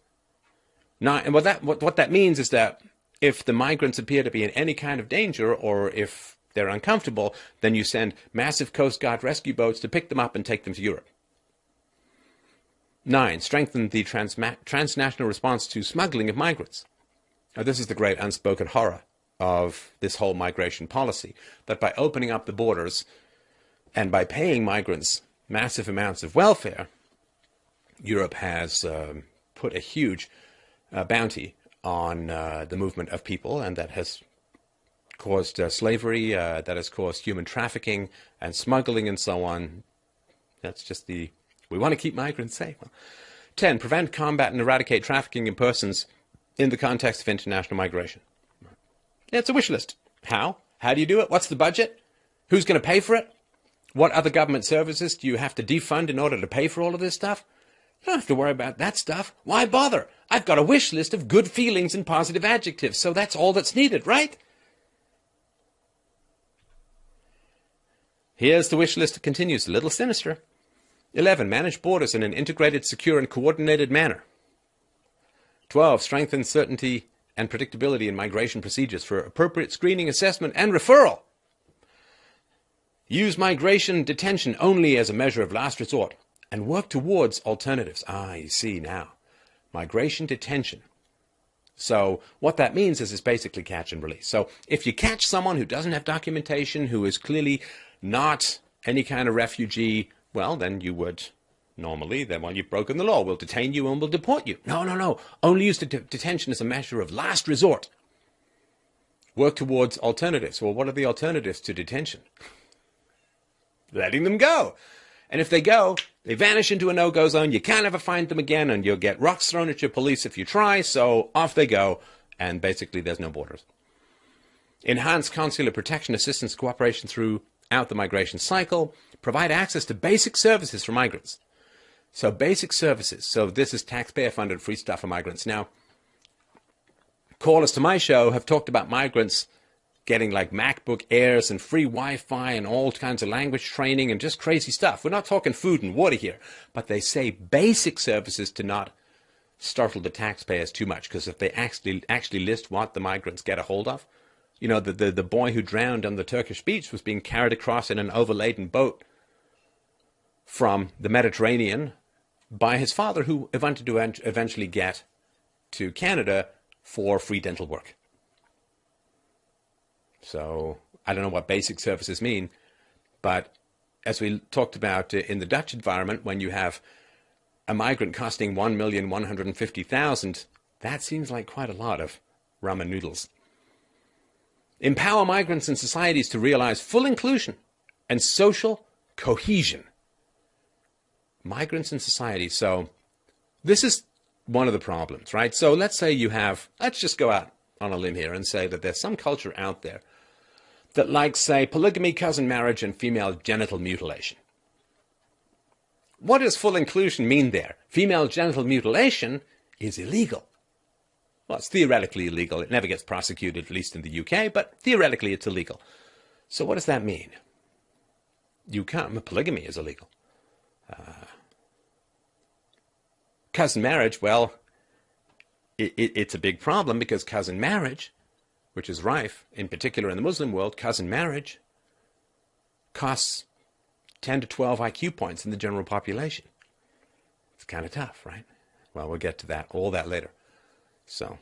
9. And what that means is that if the migrants appear to be in any kind of danger, or if they're uncomfortable, then you send massive Coast Guard rescue boats to pick them up and take them to Europe. 9. Strengthen the transnational response to smuggling of migrants. Now, this is the great unspoken horror of this whole migration policy, that by opening up the borders and by paying migrants massive amounts of welfare, Europe has put a huge bounty on the movement of people, and that has caused slavery, that has caused human trafficking and smuggling and so on. That's just we want to keep migrants safe. 10. Prevent, combat, and eradicate trafficking in persons in the context of international migration. Yeah, it's a wish list. How? How do you do it? What's the budget? Who's going to pay for it? What other government services do you have to defund in order to pay for all of this stuff? You don't have to worry about that stuff. Why bother? I've got a wish list of good feelings and positive adjectives, so that's all that's needed, right? Here's the wish list that continues, a little sinister. 11. Manage borders in an integrated, secure, and coordinated manner. 12. Strengthen certainty and predictability in migration procedures for appropriate screening, assessment, and referral. Use migration detention only as a measure of last resort and work towards alternatives. You see now. Migration detention. So what that means is it's basically catch and release. So if you catch someone who doesn't have documentation, who is clearly not any kind of refugee, well, then you would normally, you've broken the law. We'll detain you and we'll deport you. No. Only use detention as a measure of last resort. Work towards alternatives. Well, what are the alternatives to detention? Letting them go. And if they go, they vanish into a no-go zone. You can't ever find them again, and you'll get rocks thrown at your police if you try. So off they go, and basically there's no borders. Enhance consular protection, assistance, cooperation throughout the migration cycle. Provide access to basic services for migrants. So basic services. So this is taxpayer-funded free stuff for migrants. Now, callers to my show have talked about migrants getting like MacBook Airs and free Wi-Fi and all kinds of language training and just crazy stuff. We're not talking food and water here, but they say basic services to not startle the taxpayers too much, because if they actually list what the migrants get a hold of, the boy who drowned on the Turkish beach was being carried across in an overladen boat from the Mediterranean by his father, who wanted to eventually get to Canada for free dental work. So I don't know what basic services mean, but as we talked about in the Dutch environment, when you have a migrant costing 1,150,000, that seems like quite a lot of ramen noodles. Empower migrants and societies to realize full inclusion and social cohesion. Migrants and societies. So this is one of the problems, right? So let's say let's just go out on a limb here and say that there's some culture out there that likes, say, polygamy, cousin marriage, and female genital mutilation. What does full inclusion mean there? Female genital mutilation is illegal. Well, it's theoretically illegal. It never gets prosecuted, at least in the UK, but theoretically it's illegal. So what does that mean? Polygamy is illegal. Cousin marriage, well, it's a big problem because cousin marriage, which is rife, in particular in the Muslim world, cousin marriage costs 10 to 12 IQ points in the general population. It's kind of tough, right? Well, we'll get to all that later. So,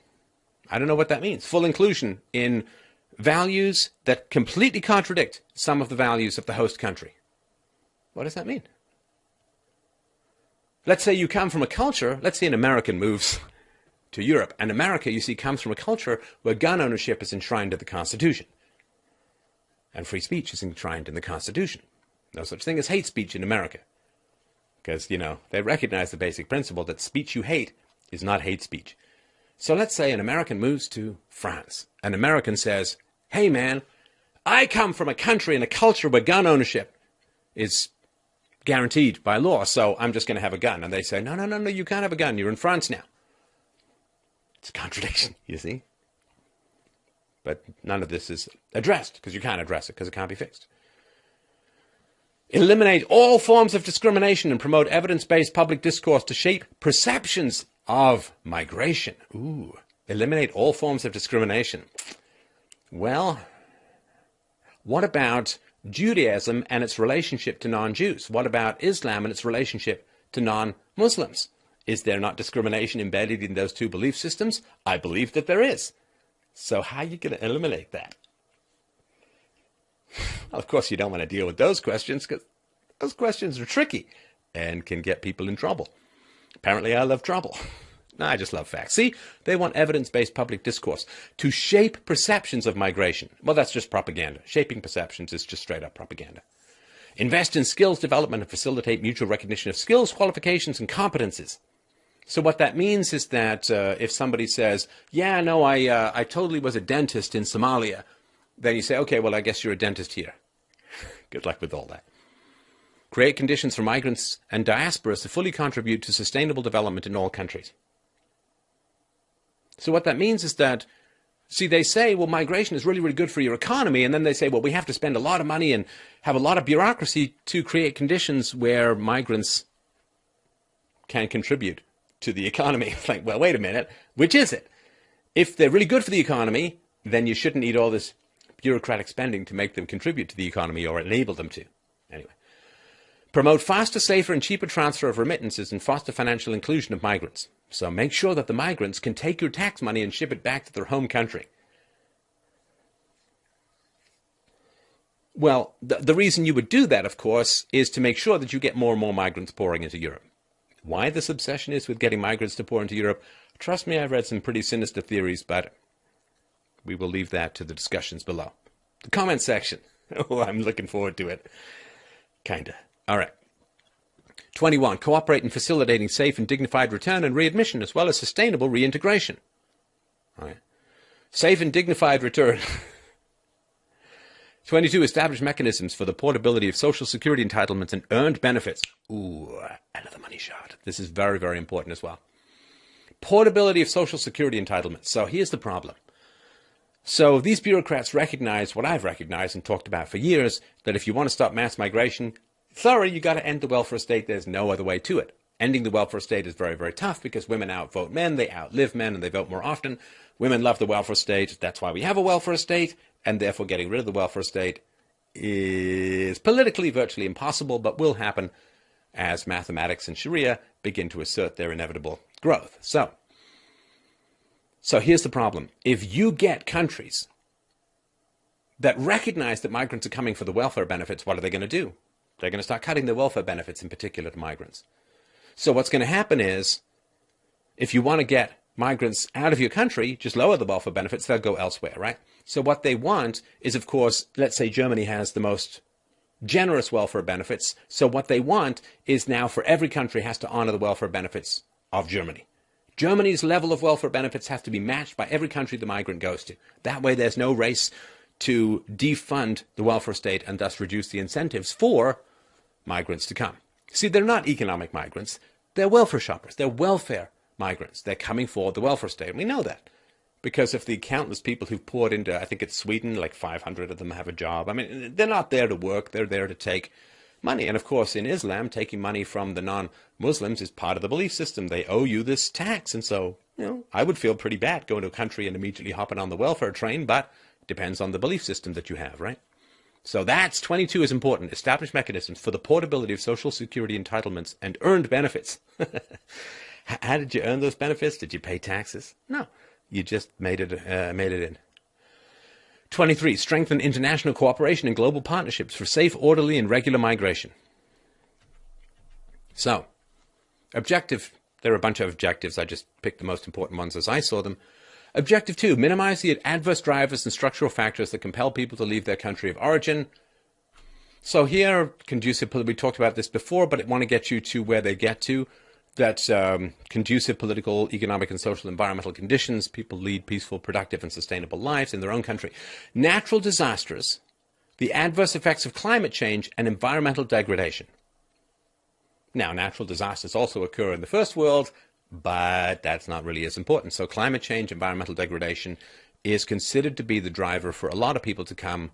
I don't know what that means. Full inclusion in values that completely contradict some of the values of the host country. What does that mean? Let's say you come from a culture, let's say an American moves to Europe, and America, you see, comes from a culture where gun ownership is enshrined in the Constitution. And free speech is enshrined in the Constitution. No such thing as hate speech in America. Because, they recognize the basic principle that speech you hate is not hate speech. So let's say an American moves to France. An American says, hey man, I come from a country and a culture where gun ownership is guaranteed by law, so I'm just going to have a gun. And they say, no, you can't have a gun. You're in France now. It's a contradiction, you see. But none of this is addressed, because you can't address it, because it can't be fixed. Eliminate all forms of discrimination and promote evidence-based public discourse to shape perceptions of migration. Ooh, eliminate all forms of discrimination. Well, what about Judaism and its relationship to non-Jews? What about Islam and its relationship to non-Muslims? Is there not discrimination embedded in those two belief systems? I believe that there is. So how are you going to eliminate that? Well, of course, you don't want to deal with those questions because those questions are tricky and can get people in trouble. Apparently, I love trouble. No, I just love facts. See, they want evidence-based public discourse to shape perceptions of migration. Well, that's just propaganda. Shaping perceptions is just straight-up propaganda. Invest in skills development and facilitate mutual recognition of skills, qualifications, and competences. So what that means is that if somebody says, yeah, no, I totally was a dentist in Somalia, then you say, okay, well, I guess you're a dentist here. Good luck with all that. Create conditions for migrants and diasporas to fully contribute to sustainable development in all countries. So what that means is that, see, they say, well, migration is really, really good for your economy. And then they say, well, we have to spend a lot of money and have a lot of bureaucracy to create conditions where migrants can contribute to the economy. It's like, well, wait a minute. Which is it? If they're really good for the economy, then you shouldn't need all this bureaucratic spending to make them contribute to the economy or enable them to. Anyway. Promote faster, safer, and cheaper transfer of remittances and foster financial inclusion of migrants. So make sure that the migrants can take your tax money and ship it back to their home country. Well, the reason you would do that, of course, is to make sure that you get more and more migrants pouring into Europe. Why this obsession is with getting migrants to pour into Europe, trust me, I've read some pretty sinister theories, but we will leave that to the discussions below. The comment section. Oh, I'm looking forward to it. Kinda. All right. 21. Cooperate in facilitating safe and dignified return and readmission, as well as sustainable reintegration. All right. Safe and dignified return. 22. Establish mechanisms for the portability of Social Security entitlements and earned benefits. Ooh, another money shot. This is very, very important as well. Portability of Social Security entitlements. So here's the problem. So these bureaucrats recognize what I've recognized and talked about for years, that if you want to stop mass migration, sorry, you got to end the welfare state. There's no other way to it. Ending the welfare state is very, very tough because women outvote men, they outlive men, and they vote more often. Women love the welfare state. That's why we have a welfare state, and therefore getting rid of the welfare state is politically virtually impossible, but will happen as mathematics and Sharia begin to assert their inevitable growth. So here's the problem. If you get countries that recognize that migrants are coming for the welfare benefits, what are they going to do? They're going to start cutting the welfare benefits, in particular to migrants. So what's going to happen is, if you want to get migrants out of your country, just lower the welfare benefits, they'll go elsewhere, right? So what they want is, of course, let's say Germany has the most generous welfare benefits. So what they want is now for every country has to honor the welfare benefits of Germany. Germany's level of welfare benefits has to be matched by every country the migrant goes to. That way there's no race to defund the welfare state and thus reduce the incentives for migrants to come. See, they're not economic migrants. They're welfare shoppers. They're welfare migrants. They're coming for the welfare state. And we know that because of the countless people who've poured into, I think it's Sweden, like 500 of them have a job. I mean, they're not there to work. They're there to take money. And of course, in Islam, taking money from the non-Muslims is part of the belief system. They owe you this tax. And so, I would feel pretty bad going to a country and immediately hopping on the welfare train, but it depends on the belief system that you have, right? So that's 22 is important. Establish mechanisms for the portability of Social Security entitlements and earned benefits. How did you earn those benefits? Did you pay taxes? No, you just made it in. 23, strengthen international cooperation and global partnerships for safe, orderly, and regular migration. So, objective, there are a bunch of objectives. I just picked the most important ones as I saw them. Objective 2, minimize the adverse drivers and structural factors that compel people to leave their country of origin. So here, conducive, we talked about this before, but I want to get you to where they get to. That conducive political, economic, and social environmental conditions, people lead peaceful, productive, and sustainable lives in their own country. Natural disasters, the adverse effects of climate change, and environmental degradation. Now, natural disasters also occur in the first world, but that's not really as important. So climate change, environmental degradation is considered to be the driver for a lot of people to come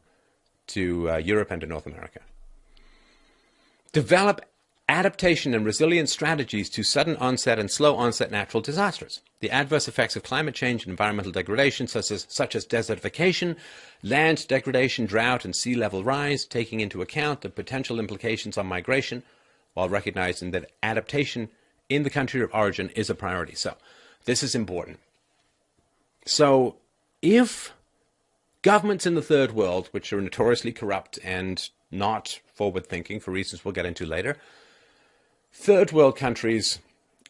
to Europe and to North America. Develop adaptation and resilience strategies to sudden onset and slow onset natural disasters. The adverse effects of climate change and environmental degradation, such as desertification, land degradation, drought, and sea level rise, taking into account the potential implications on migration, while recognizing that adaptation in the country of origin is a priority. So this is important. So if governments in the third world, which are notoriously corrupt and not forward-thinking for reasons we'll get into later, third world countries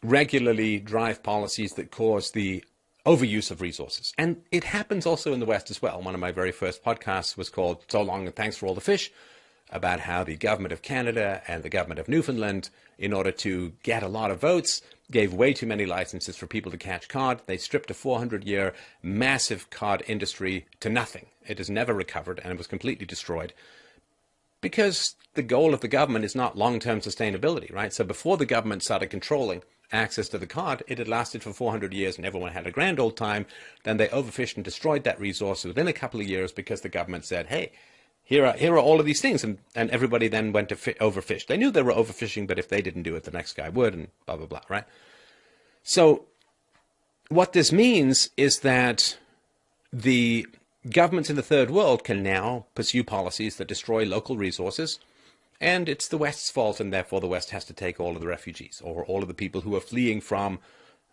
regularly drive policies that cause the overuse of resources. And it happens also in the West as well. One of my very first podcasts was called So Long and Thanks for All the Fish, about how the government of Canada and the government of Newfoundland, in order to get a lot of votes, gave way too many licenses for people to catch cod. They stripped a 400-year massive cod industry to nothing. It has never recovered and it was completely destroyed. Because the goal of the government is not long-term sustainability, right? So before the government started controlling access to the cod, it had lasted for 400 years and everyone had a grand old time. Then they overfished and destroyed that resource within a couple of years because the government said, hey, here are all of these things. And everybody then went to overfish. They knew they were overfishing, but if they didn't do it, the next guy would, and blah, blah, blah, right? So what this means is that the governments in the third world can now pursue policies that destroy local resources, and it's the West's fault, and therefore the West has to take all of the refugees or all of the people who are fleeing from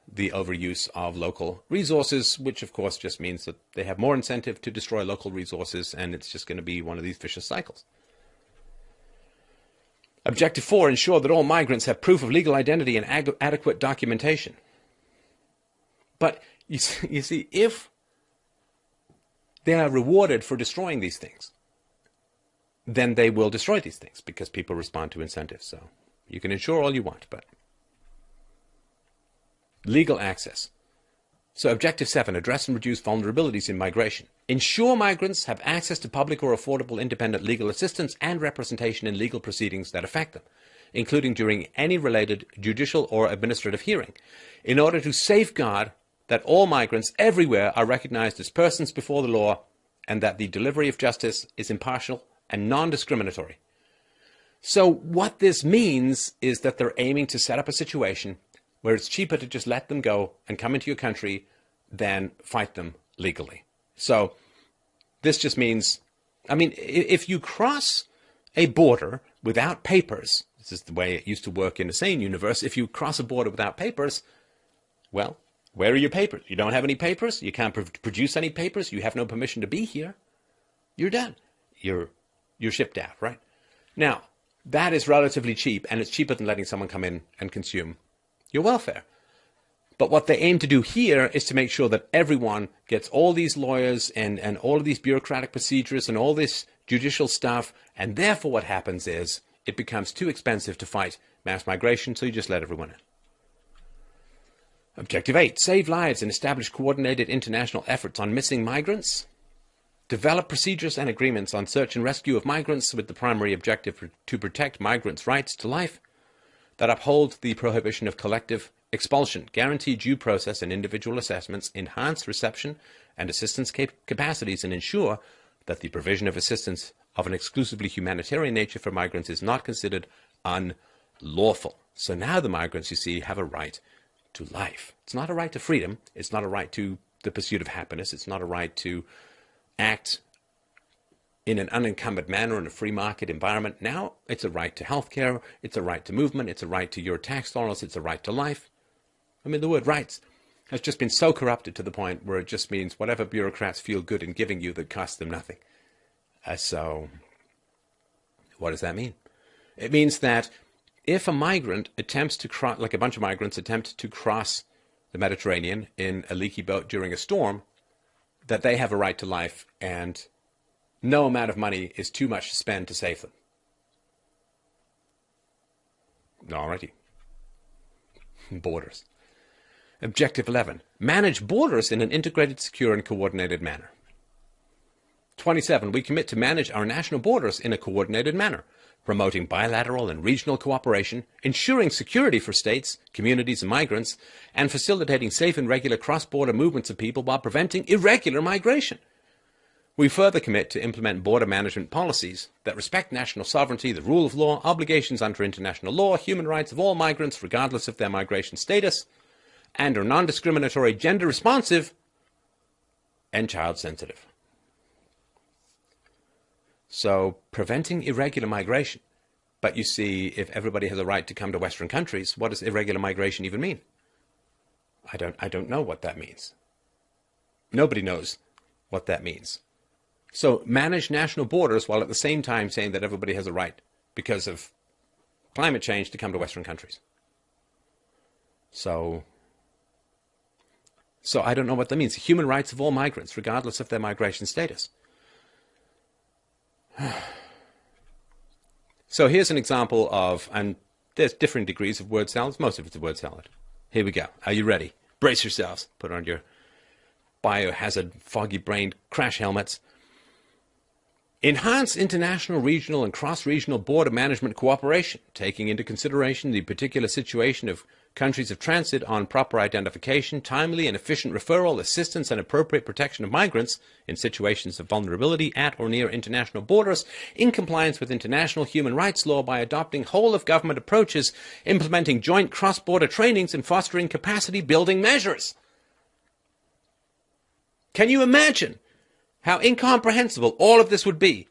the overuse of local resources, which of course just means that they have more incentive to destroy local resources, and it's just going to be one of these vicious cycles. Objective 4, ensure that all migrants have proof of legal identity and adequate documentation. But you see, if they are rewarded for destroying these things, then they will destroy these things because people respond to incentives. So you can insure all you want, but legal access. So objective 7, address and reduce vulnerabilities in migration. Ensure migrants have access to public or affordable independent legal assistance and representation in legal proceedings that affect them, including during any related judicial or administrative hearing, in order to safeguard that all migrants everywhere are recognized as persons before the law and that the delivery of justice is impartial and non-discriminatory. So what this means is that they're aiming to set up a situation where it's cheaper to just let them go and come into your country than fight them legally. So this just means, I mean, if you cross a border without papers, this is the way it used to work in the sane universe, if you cross a border without papers, well, where are your papers? You don't have any papers? You can't produce any papers? You have no permission to be here? You're done. You're shipped out, right? Now, that is relatively cheap, and it's cheaper than letting someone come in and consume your welfare. But what they aim to do here is to make sure that everyone gets all these lawyers and all of these bureaucratic procedures and all this judicial stuff. And therefore what happens is it becomes too expensive to fight mass migration, so you just let everyone in. Objective 8, save lives and establish coordinated international efforts on missing migrants. Develop procedures and agreements on search and rescue of migrants with the primary objective to protect migrants' rights to life, that uphold the prohibition of collective expulsion, guarantee due process and individual assessments, enhance reception and assistance capacities, and ensure that the provision of assistance of an exclusively humanitarian nature for migrants is not considered unlawful. So now the migrants, you see, have a right to life. It's not a right to freedom. It's not a right to the pursuit of happiness. It's not a right to act in an unencumbered manner in a free market environment. Now it's a right to healthcare. It's a right to movement. It's a right to your tax dollars. It's a right to life. I mean, the word rights has just been so corrupted to the point where it just means whatever bureaucrats feel good in giving you that costs them nothing. So what does that mean? It means that if a migrant attempts to cross, like a bunch of migrants attempt to cross the Mediterranean in a leaky boat during a storm, that they have a right to life and no amount of money is too much to spend to save them. Alrighty. Borders. Objective 11. Manage borders in an integrated, secure, and coordinated manner. 27. We commit to manage our national borders in a coordinated manner, promoting bilateral and regional cooperation, ensuring security for states, communities, and migrants, and facilitating safe and regular cross-border movements of people while preventing irregular migration. We further commit to implement border management policies that respect national sovereignty, the rule of law, obligations under international law, human rights of all migrants regardless of their migration status, and are non-discriminatory, gender-responsive, and child-sensitive. So, preventing irregular migration. But you see, if everybody has a right to come to Western countries, what does irregular migration even mean? I don't know what that means. Nobody knows what that means. So, manage national borders while at the same time saying that everybody has a right, because of climate change, to come to Western countries. So I don't know what that means. Human rights of all migrants, regardless of their migration status. So here's an example of, and there's different degrees of word salads. Most of it's a word salad. Here we go. Are you ready? Brace yourselves. Put on your biohazard, foggy-brained crash helmets. Enhance international, regional, and cross-regional border management cooperation, taking into consideration the particular situation of countries of transit on proper identification, timely and efficient referral, assistance, and appropriate protection of migrants in situations of vulnerability at or near international borders, in compliance with international human rights law by adopting whole-of-government approaches, implementing joint cross-border trainings, and fostering capacity-building measures. Can you imagine how incomprehensible all of this would be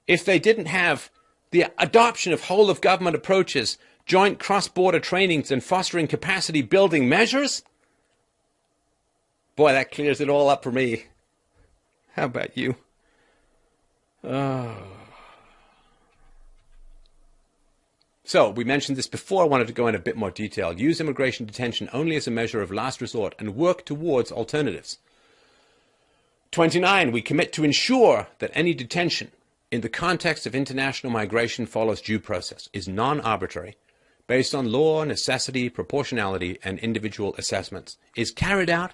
if they didn't have the adoption of whole-of-government approaches, joint cross-border trainings, and fostering capacity-building measures? Boy, that clears it all up for me. How about you? So, we mentioned this before. I wanted to go in a bit more detail. Use immigration detention only as a measure of last resort and work towards alternatives. 29. We commit to ensure that any detention in the context of international migration follows due process, is non-arbitrary, based on law, necessity, proportionality, and individual assessments, is carried out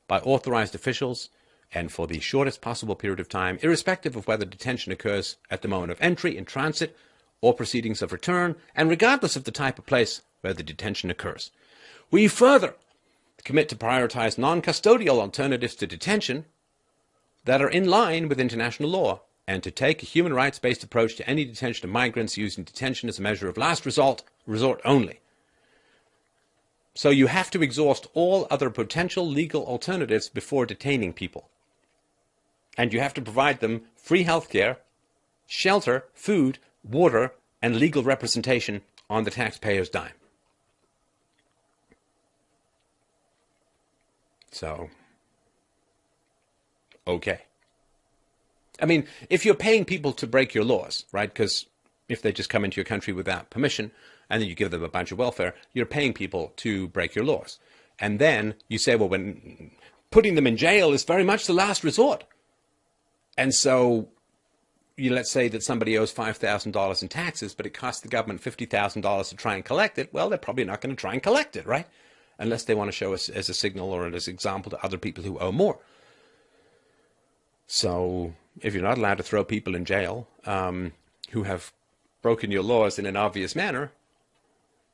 by authorized officials and for the shortest possible period of time, irrespective of whether detention occurs at the moment of entry, in transit, or proceedings of return, and regardless of the type of place where the detention occurs. We further commit to prioritize non-custodial alternatives to detention that are in line with international law, and to take a human rights-based approach to any detention of migrants, using detention as a measure of last resort only. So you have to exhaust all other potential legal alternatives before detaining people. And you have to provide them free healthcare, shelter, food, water, and legal representation on the taxpayer's dime. So, okay. I mean, if you're paying people to break your laws, right, because if they just come into your country without permission and then you give them a bunch of welfare, you're paying people to break your laws. And then you say, well, when putting them in jail is very much the last resort. And so let's say that somebody owes $5,000 in taxes, but it costs the government $50,000 to try and collect it. Well, they're probably not going to try and collect it, right? Unless they want to show us as a signal or as an example to other people who owe more. So if you're not allowed to throw people in jail who have broken your laws in an obvious manner,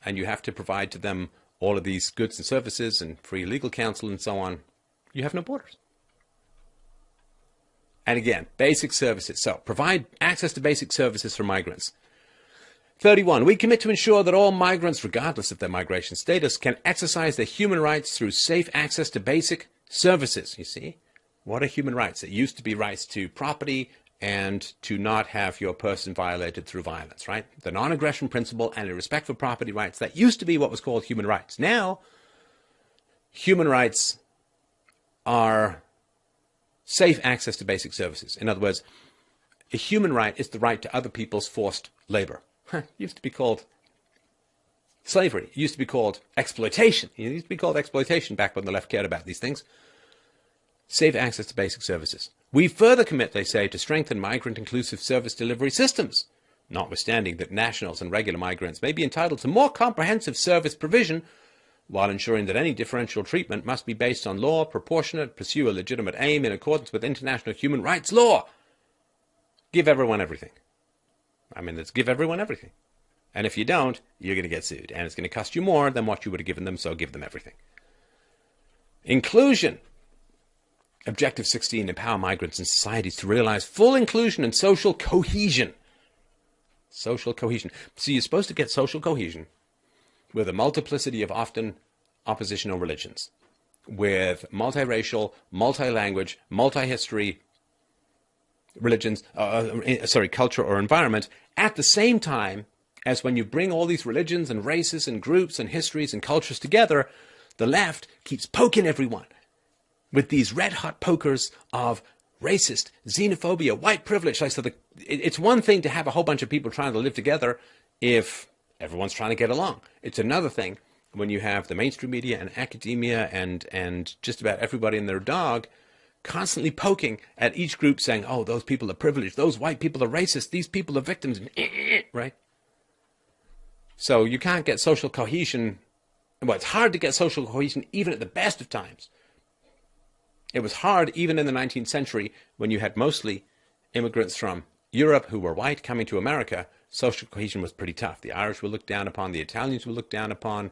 and you have to provide to them all of these goods and services and free legal counsel and so on, you have no borders. And again, basic services. So provide access to basic services for migrants. 31, we commit to ensure that all migrants, regardless of their migration status, can exercise their human rights through safe access to basic services. You see, what are human rights? It used to be rights to property and to not have your person violated through violence, right? The non-aggression principle and a respect for property rights, that used to be what was called human rights. Now, human rights are safe access to basic services. In other words, a human right is the right to other people's forced labor. It used to be called slavery. It used to be called exploitation. It used to be called exploitation back when the left cared about these things. Safe access to basic services. We further commit, they say, to strengthen migrant-inclusive service delivery systems, notwithstanding that nationals and regular migrants may be entitled to more comprehensive service provision, while ensuring that any differential treatment must be based on law, proportionate, pursue a legitimate aim in accordance with international human rights law. Give everyone everything. I mean, let's give everyone everything. And if you don't, you're going to get sued. And it's going to cost you more than what you would have given them, so give them everything. Inclusion. Objective 16, empower migrants and societies to realize full inclusion and social cohesion. Social cohesion. So you're supposed to get social cohesion with a multiplicity of often oppositional religions, with multiracial, multi-language, multi-history religions, culture or environment, at the same time as when you bring all these religions and races and groups and histories and cultures together, the left keeps poking everyone with these red-hot pokers of racist, xenophobia, white privilege. Like, so it's one thing to have a whole bunch of people trying to live together if everyone's trying to get along. It's another thing when you have the mainstream media and academia and just about everybody and their dog constantly poking at each group saying, oh, those people are privileged, those white people are racist, these people are victims, right? So you can't get social cohesion. Well, it's hard to get social cohesion even at the best of times. It was hard even in the 19th century when you had mostly immigrants from Europe who were white coming to America. Social cohesion was pretty tough. The Irish were looked down upon, the Italians were looked down upon,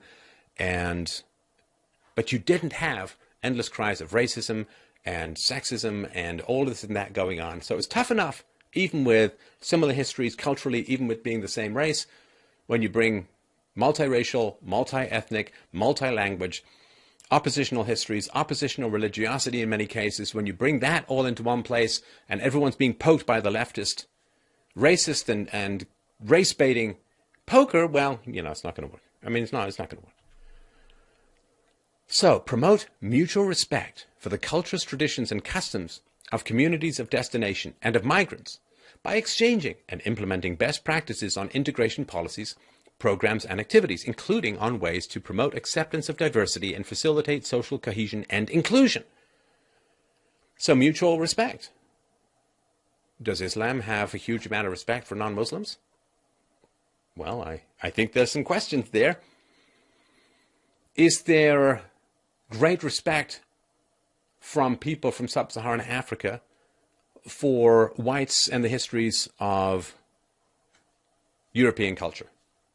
but you didn't have endless cries of racism and sexism and all this and that going on. So it was tough enough, even with similar histories culturally, even with being the same race, when you bring multiracial, multi-ethnic, multi-language, oppositional histories, oppositional religiosity in many cases, when you bring that all into one place and everyone's being poked by the leftist, racist and race-baiting poker, well, it's not going to work. I mean, it's not going to work. So, promote mutual respect for the cultures, traditions, and customs of communities of destination and of migrants by exchanging and implementing best practices on integration policies, programs, and activities, including on ways to promote acceptance of diversity and facilitate social cohesion and inclusion. So, mutual respect. Does Islam have a huge amount of respect for non-Muslims? Well, I think there's some questions there. Is there great respect from people from sub-Saharan Africa for whites and the histories of European culture?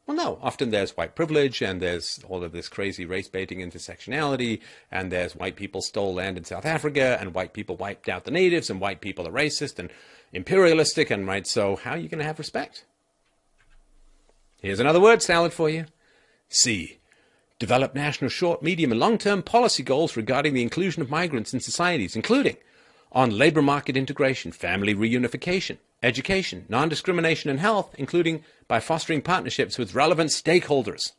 Well, no. Often there's white privilege, and there's all of this crazy race-baiting intersectionality, and there's white people stole land in South Africa, and white people wiped out the natives, and white people are racist and imperialistic, and right, so how are you going to have respect? Here's another word salad for you. C. Develop national short, medium, and long-term policy goals regarding the inclusion of migrants in societies, including on labor market integration, family reunification, education, non-discrimination, and health, including by fostering partnerships with relevant stakeholders.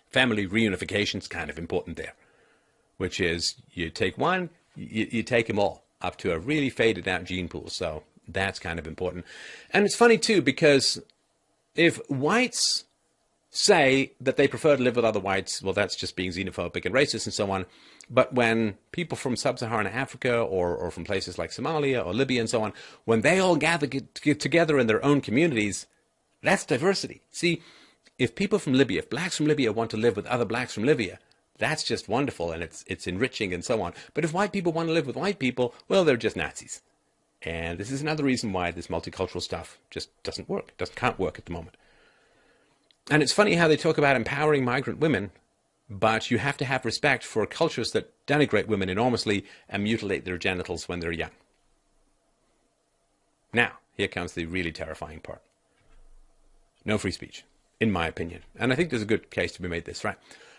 Family reunification is kind of important there, which is you take one, you take them all up to a really faded out gene pool. So that's kind of important. And it's funny too, because if whites say that they prefer to live with other whites, well, that's just being xenophobic and racist and so on. But when people from sub-Saharan Africa or from places like Somalia or Libya and so on, when they all get together in their own communities, that's diversity. See, if people from Libya, if blacks from Libya want to live with other blacks from Libya, that's just wonderful and it's enriching and so on. But if white people want to live with white people, well, they're just Nazis. And this is another reason why this multicultural stuff just doesn't work, can't work at the moment. And it's funny how they talk about empowering migrant women, but you have to have respect for cultures that denigrate women enormously and mutilate their genitals when they're young. Now, here comes the really terrifying part. No free speech, in my opinion. And I think there's a good case to be made this, right?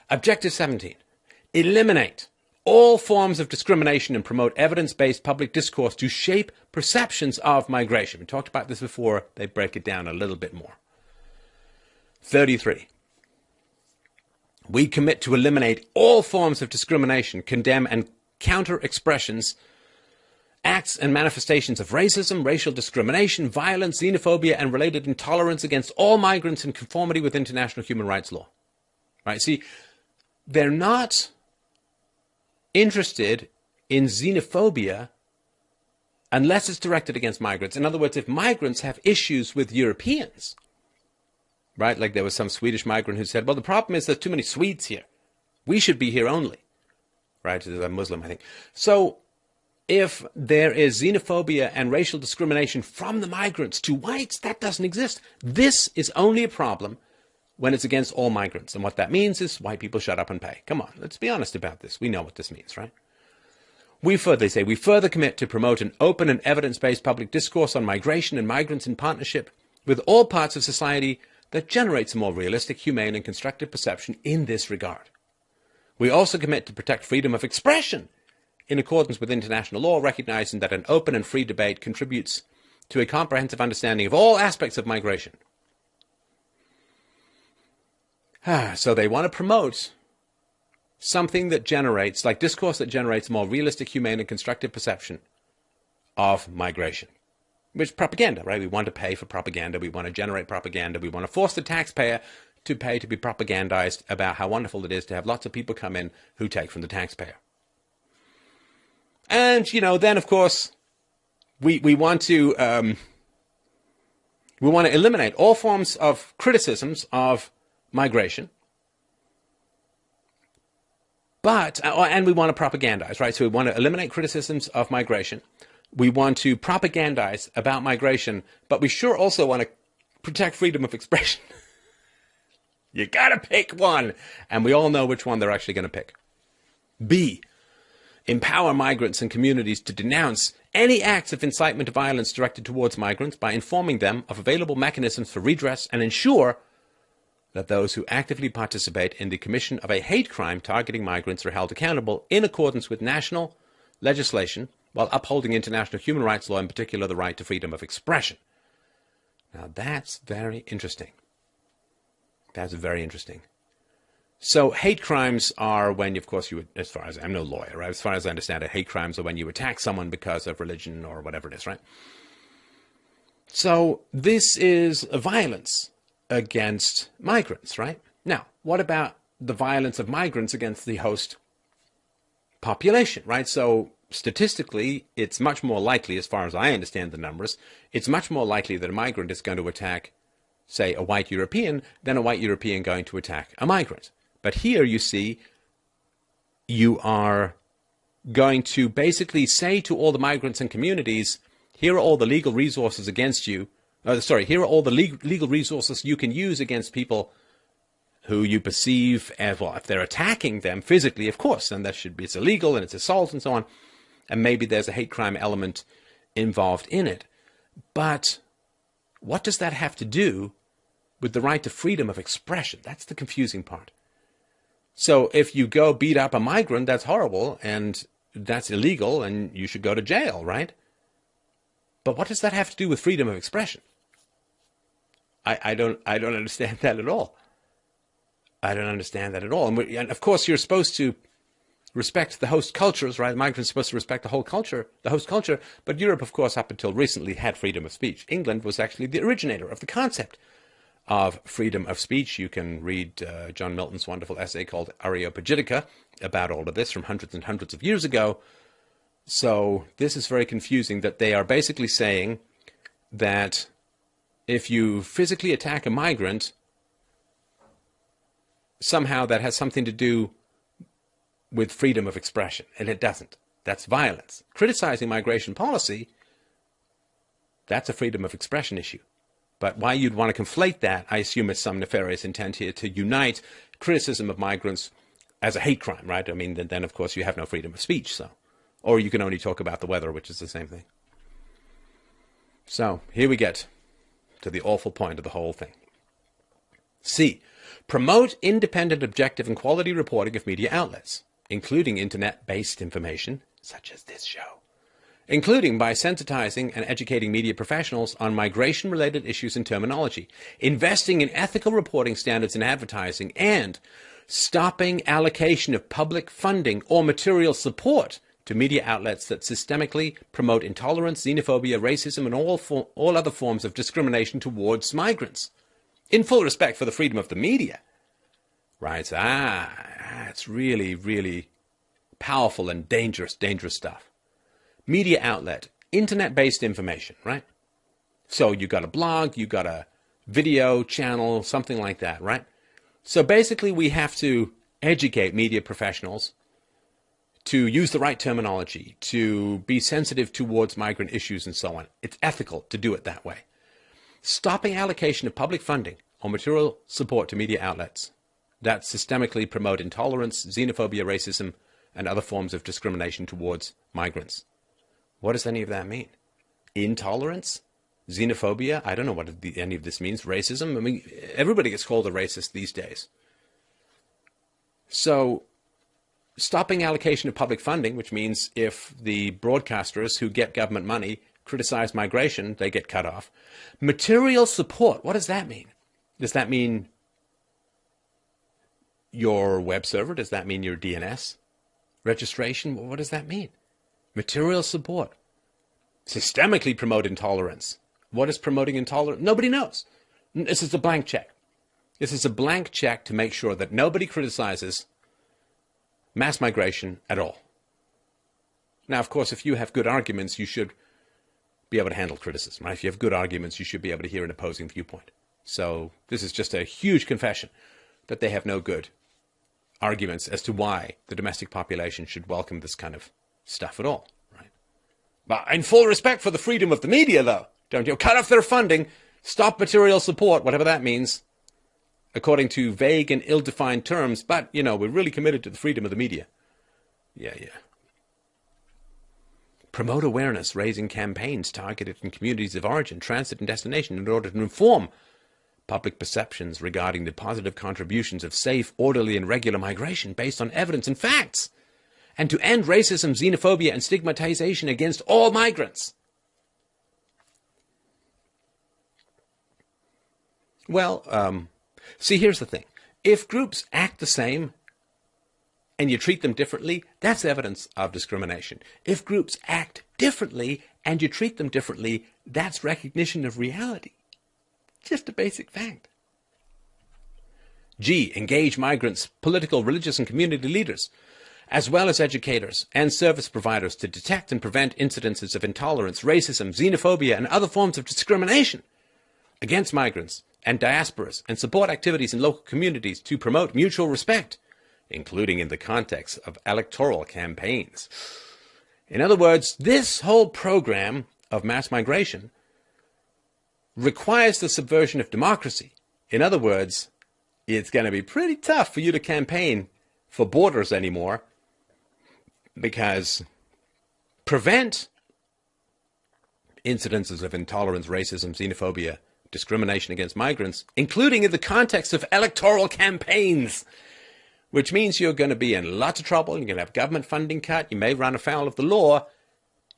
Objective 17, eliminate all forms of discrimination and promote evidence-based public discourse to shape perceptions of migration. We talked about this before. They break it down a little bit more. 33. We commit to eliminate all forms of discrimination, condemn and counter expressions, acts and manifestations of racism, racial discrimination, violence, xenophobia, and related intolerance against all migrants in conformity with international human rights law. Right? See, they're not interested in xenophobia unless it's directed against migrants. In other words, if migrants have issues with Europeans, right? Like there was some Swedish migrant who said, well, the problem is there's too many Swedes here. We should be here only. Right? He's a Muslim, I think. So if there is xenophobia and racial discrimination from the migrants to whites, that doesn't exist. This is only a problem when it's against all migrants. And what that means is white people shut up and pay. Come on, let's be honest about this. We know what this means, right? We further commit to promote an open and evidence-based public discourse on migration and migrants in partnership with all parts of society that generates a more realistic, humane, and constructive perception in this regard. We also commit to protect freedom of expression in accordance with international law, recognizing that an open and free debate contributes to a comprehensive understanding of all aspects of migration. So they want to promote something that generates, like discourse that generates a more realistic, humane, and constructive perception of migration. Which is propaganda, right? We want to pay for propaganda. We want to generate propaganda. We want to force the taxpayer to pay to be propagandized about how wonderful it is to have lots of people come in who take from the taxpayer. And, you know, then, of course, we want to eliminate all forms of criticisms of migration. But, and we want to propagandize, right? So we want to eliminate criticisms of migration. We want to propagandize about migration, but we sure also want to protect freedom of expression. You got to pick one. And we all know which one they're actually going to pick. B, empower migrants and communities to denounce any acts of incitement to violence directed towards migrants by informing them of available mechanisms for redress and ensure that those who actively participate in the commission of a hate crime targeting migrants are held accountable in accordance with national legislation while upholding international human rights law, in particular the right to freedom of expression. Now that's very interesting. That's very interesting. So hate crimes are when, of course, you, as far as I'm no lawyer, right? As far as I understand it, hate crimes are when you attack someone because of religion or whatever it is, right? So this is a violence against migrants, right? Now, what about the violence of migrants against the host population, right? So statistically, it's much more likely, as far as I understand the numbers, it's much more likely that a migrant is going to attack, say, a white European than a white European going to attack a migrant. But here, you see, you are going to basically say to all the migrants and communities, here are all the legal resources against you. Here are all the legal resources you can use against people who you perceive as, well, if they're attacking them physically, of course, then that should be, it's illegal and it's assault and so on. And maybe there's a hate crime element involved in it. But what does that have to do with the right to freedom of expression? That's the confusing part. So if you go beat up a migrant, that's horrible and that's illegal and you should go to jail, right? But what does that have to do with freedom of expression? I don't understand that at all. I don't understand that at all. And of course, you're supposed to respect the host cultures, right? Migrants are supposed to respect the host culture. But Europe, of course, up until recently had freedom of speech. England was actually the originator of the concept of freedom of speech. You can read John Milton's wonderful essay called Areopagitica about all of this from hundreds and hundreds of years ago. So this is very confusing, that they are basically saying that if you physically attack a migrant, somehow that has something to do with freedom of expression, and it doesn't. That's violence. Criticizing migration policy, that's a freedom of expression issue. But why you'd want to conflate that, I assume it's some nefarious intent here to unite criticism of migrants as a hate crime, right? I mean, then of course you have no freedom of speech, so. Or you can only talk about the weather, which is the same thing. So, here we get to the awful point of the whole thing. C. Promote independent, objective, and quality reporting of media outlets, including internet-based information, such as this show, including by sensitizing and educating media professionals on migration-related issues and terminology, investing in ethical reporting standards in advertising, and stopping allocation of public funding or material support to media outlets that systemically promote intolerance, xenophobia, racism, and all other forms of discrimination towards migrants, in full respect for the freedom of the media. Right? It's really, really powerful and dangerous stuff. Media outlet, internet-based information, right? So you got a blog, you got a video channel, something like that, right? So basically we have to educate media professionals to use the right terminology, to be sensitive towards migrant issues and so on. It's ethical to do it that way. Stopping allocation of public funding or material support to media outlets that systemically promote intolerance, xenophobia, racism, and other forms of discrimination towards migrants. What does any of that mean? Intolerance? Xenophobia? I don't know what any of this means. Racism? I mean, everybody gets called a racist these days. So, stopping allocation of public funding, which means if the broadcasters who get government money criticize migration, they get cut off. Material support, what does that mean? Does that mean your web server? Does that mean your DNS registration? What does that mean? Material support. Systemically promote intolerance. What is promoting intolerance? Nobody knows. This is a blank check. This is a blank check to make sure that nobody criticizes mass migration at all. Now, of course, if you have good arguments, you should be able to handle criticism, right? If you have good arguments, you should be able to hear an opposing viewpoint. So this is just a huge confession that they have no good arguments as to why the domestic population should welcome this kind of stuff at all, right? But in full respect for the freedom of the media, though, don't you? Cut off their funding, stop material support, whatever that means, according to vague and ill-defined terms, but, you know, we're really committed to the freedom of the media. Yeah. Promote awareness, raising campaigns targeted in communities of origin, transit, and destination in order to inform public perceptions regarding the positive contributions of safe, orderly, and regular migration based on evidence and facts, and to end racism, xenophobia, and stigmatization against all migrants. Well, see, here's the thing. If groups act the same and you treat them differently, that's evidence of discrimination. If groups act differently and you treat them differently, that's recognition of reality. Just a basic fact. G. Engage migrants, political, religious, and community leaders, as well as educators and service providers to detect and prevent incidences of intolerance, racism, xenophobia, and other forms of discrimination against migrants and diasporas, and support activities in local communities to promote mutual respect, including in the context of electoral campaigns. In other words, this whole program of mass migration requires the subversion of democracy. In other words, it's going to be pretty tough for you to campaign for borders anymore, because prevent incidences of intolerance, racism, xenophobia, discrimination against migrants, including in the context of electoral campaigns, which means you're going to be in lots of trouble. You're going to have government funding cut. You may run afoul of the law.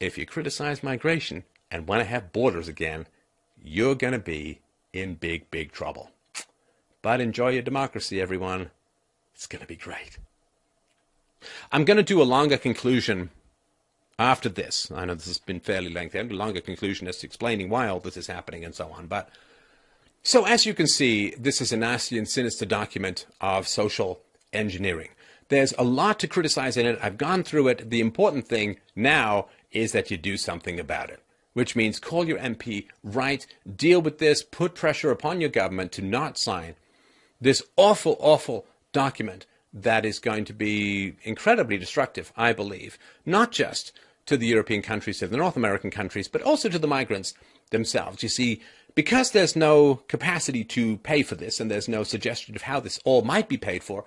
If you criticize migration and want to have borders again, you're going to be in big, big trouble. But enjoy your democracy, everyone. It's going to be great. I'm going to do a longer conclusion after this. I know this has been fairly lengthy. I'm going to do a longer conclusion as to explaining why all this is happening and so on. But So as you can see, this is a nasty and sinister document of social engineering. There's a lot to criticize in it. I've gone through it. The important thing now is that you do something about it, which means call your MP, deal with this, put pressure upon your government to not sign this awful, awful document that is going to be incredibly destructive, I believe, not just to the European countries, to the North American countries, but also to the migrants themselves. You see, because there's no capacity to pay for this and there's no suggestion of how this all might be paid for,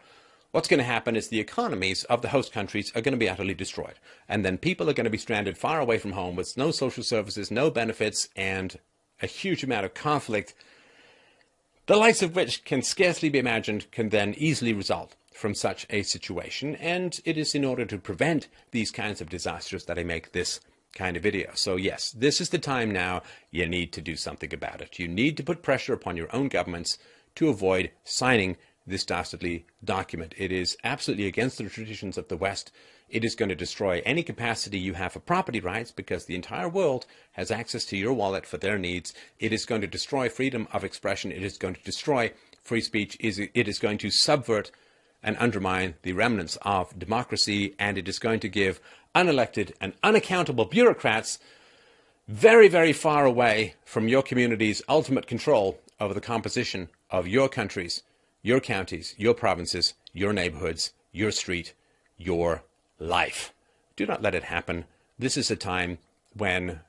what's going to happen is the economies of the host countries are going to be utterly destroyed. And then people are going to be stranded far away from home with no social services, no benefits, and a huge amount of conflict, the likes of which can scarcely be imagined, can then easily result from such a situation. And it is in order to prevent these kinds of disasters that I make this kind of video. So yes, this is the time now. You need to do something about it. You need to put pressure upon your own governments to avoid signing this dastardly document. It is absolutely against the traditions of the West. It is going to destroy any capacity you have for property rights because the entire world has access to your wallet for their needs. It is going to destroy freedom of expression. It is going to destroy free speech. It is going to subvert and undermine the remnants of democracy, and it is going to give unelected and unaccountable bureaucrats very, very far away from your community's ultimate control over the composition of your countries, your counties, your provinces, your neighborhoods, your street, your life. Do not let it happen. This is a time when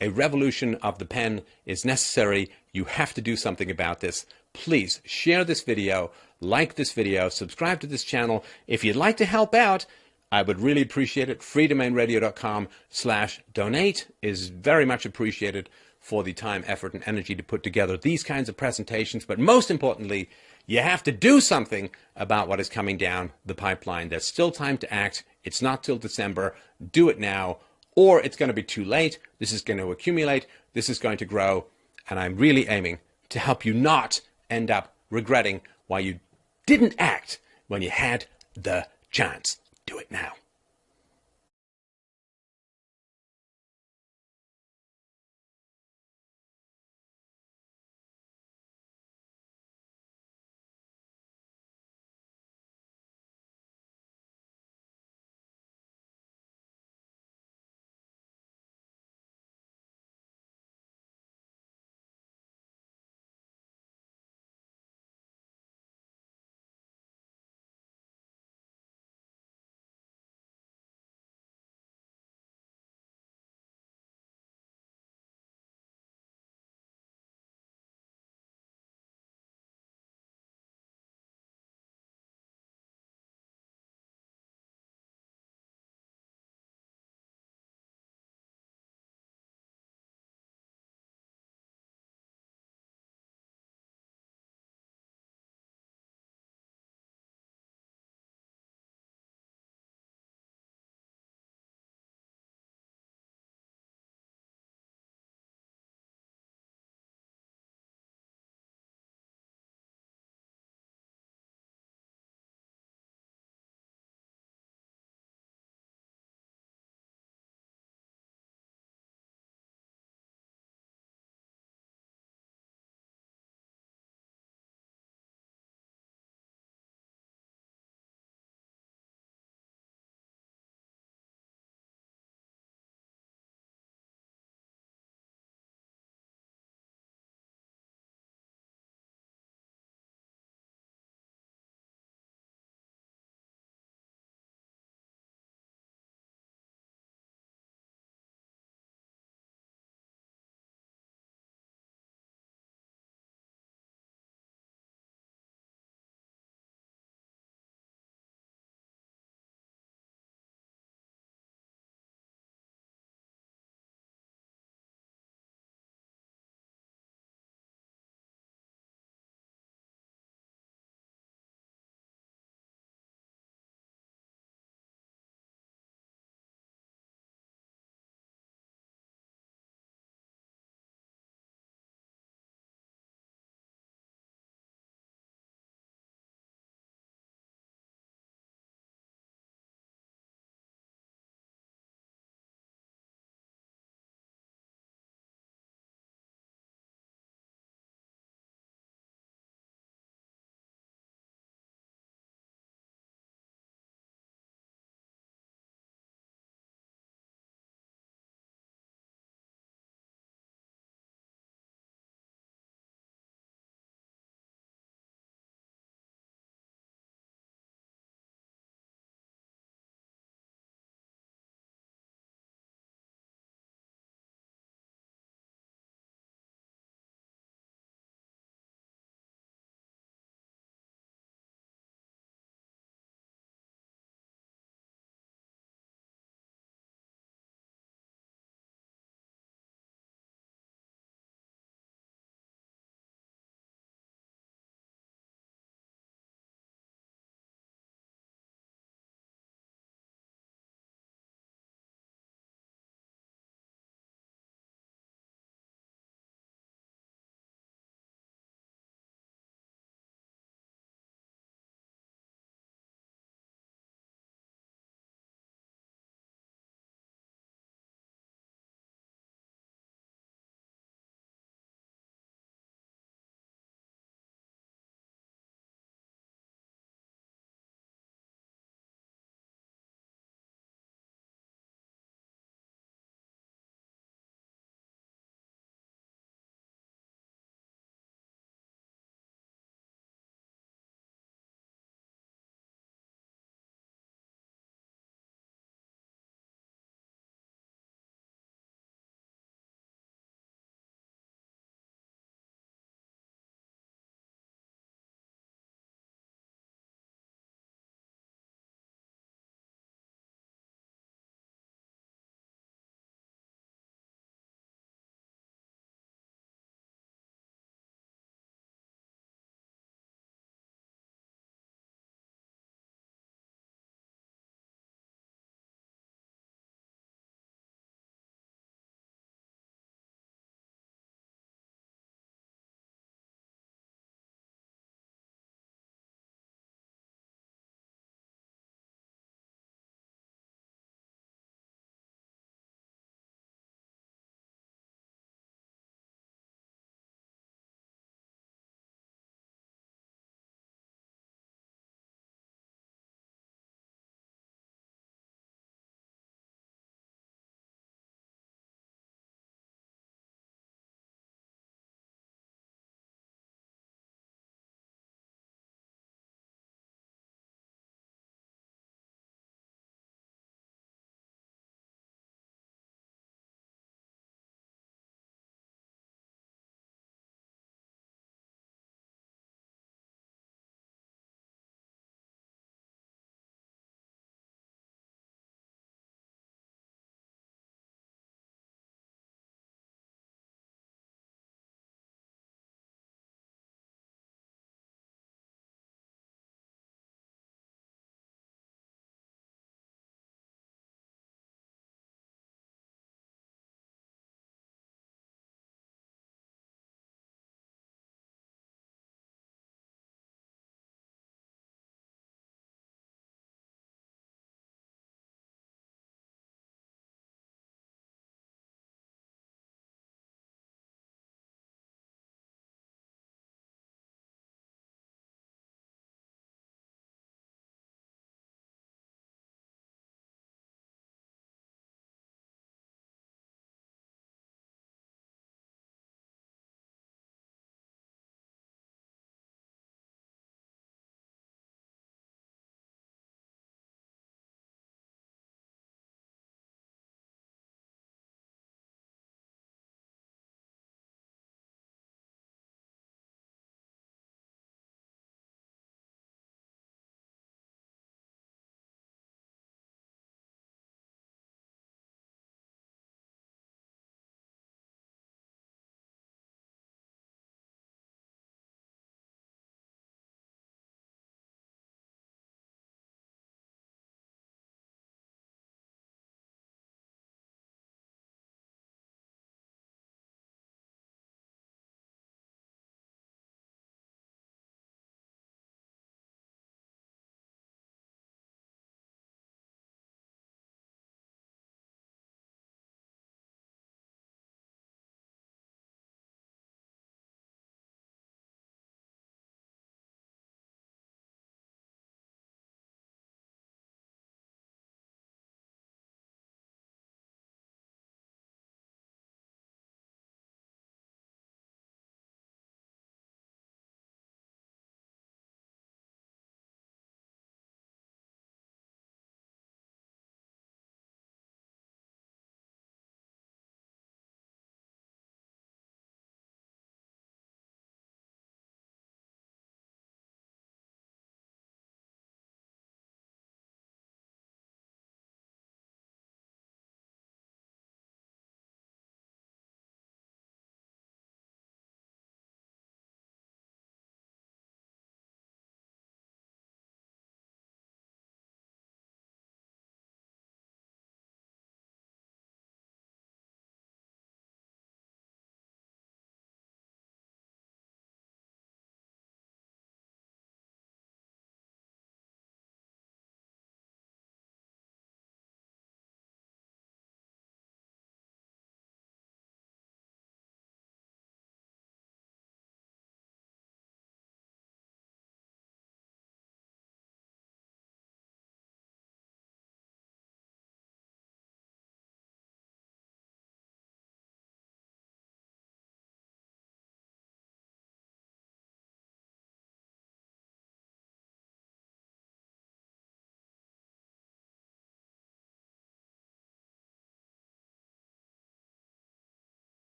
a revolution of the pen is necessary. You have to do something about this. Please share this video, like this video, subscribe to this channel. If you'd like to help out, I would really appreciate it. freedomainradio.com/donate is very much appreciated for the time, effort, and energy to put together these kinds of presentations. But most importantly, you have to do something about what is coming down the pipeline. There's still time to act. It's not till December. Do it now, or it's going to be too late. This is going to accumulate. This is going to grow. And I'm really aiming to help you not end up regretting why you didn't act when you had the chance. Do it now.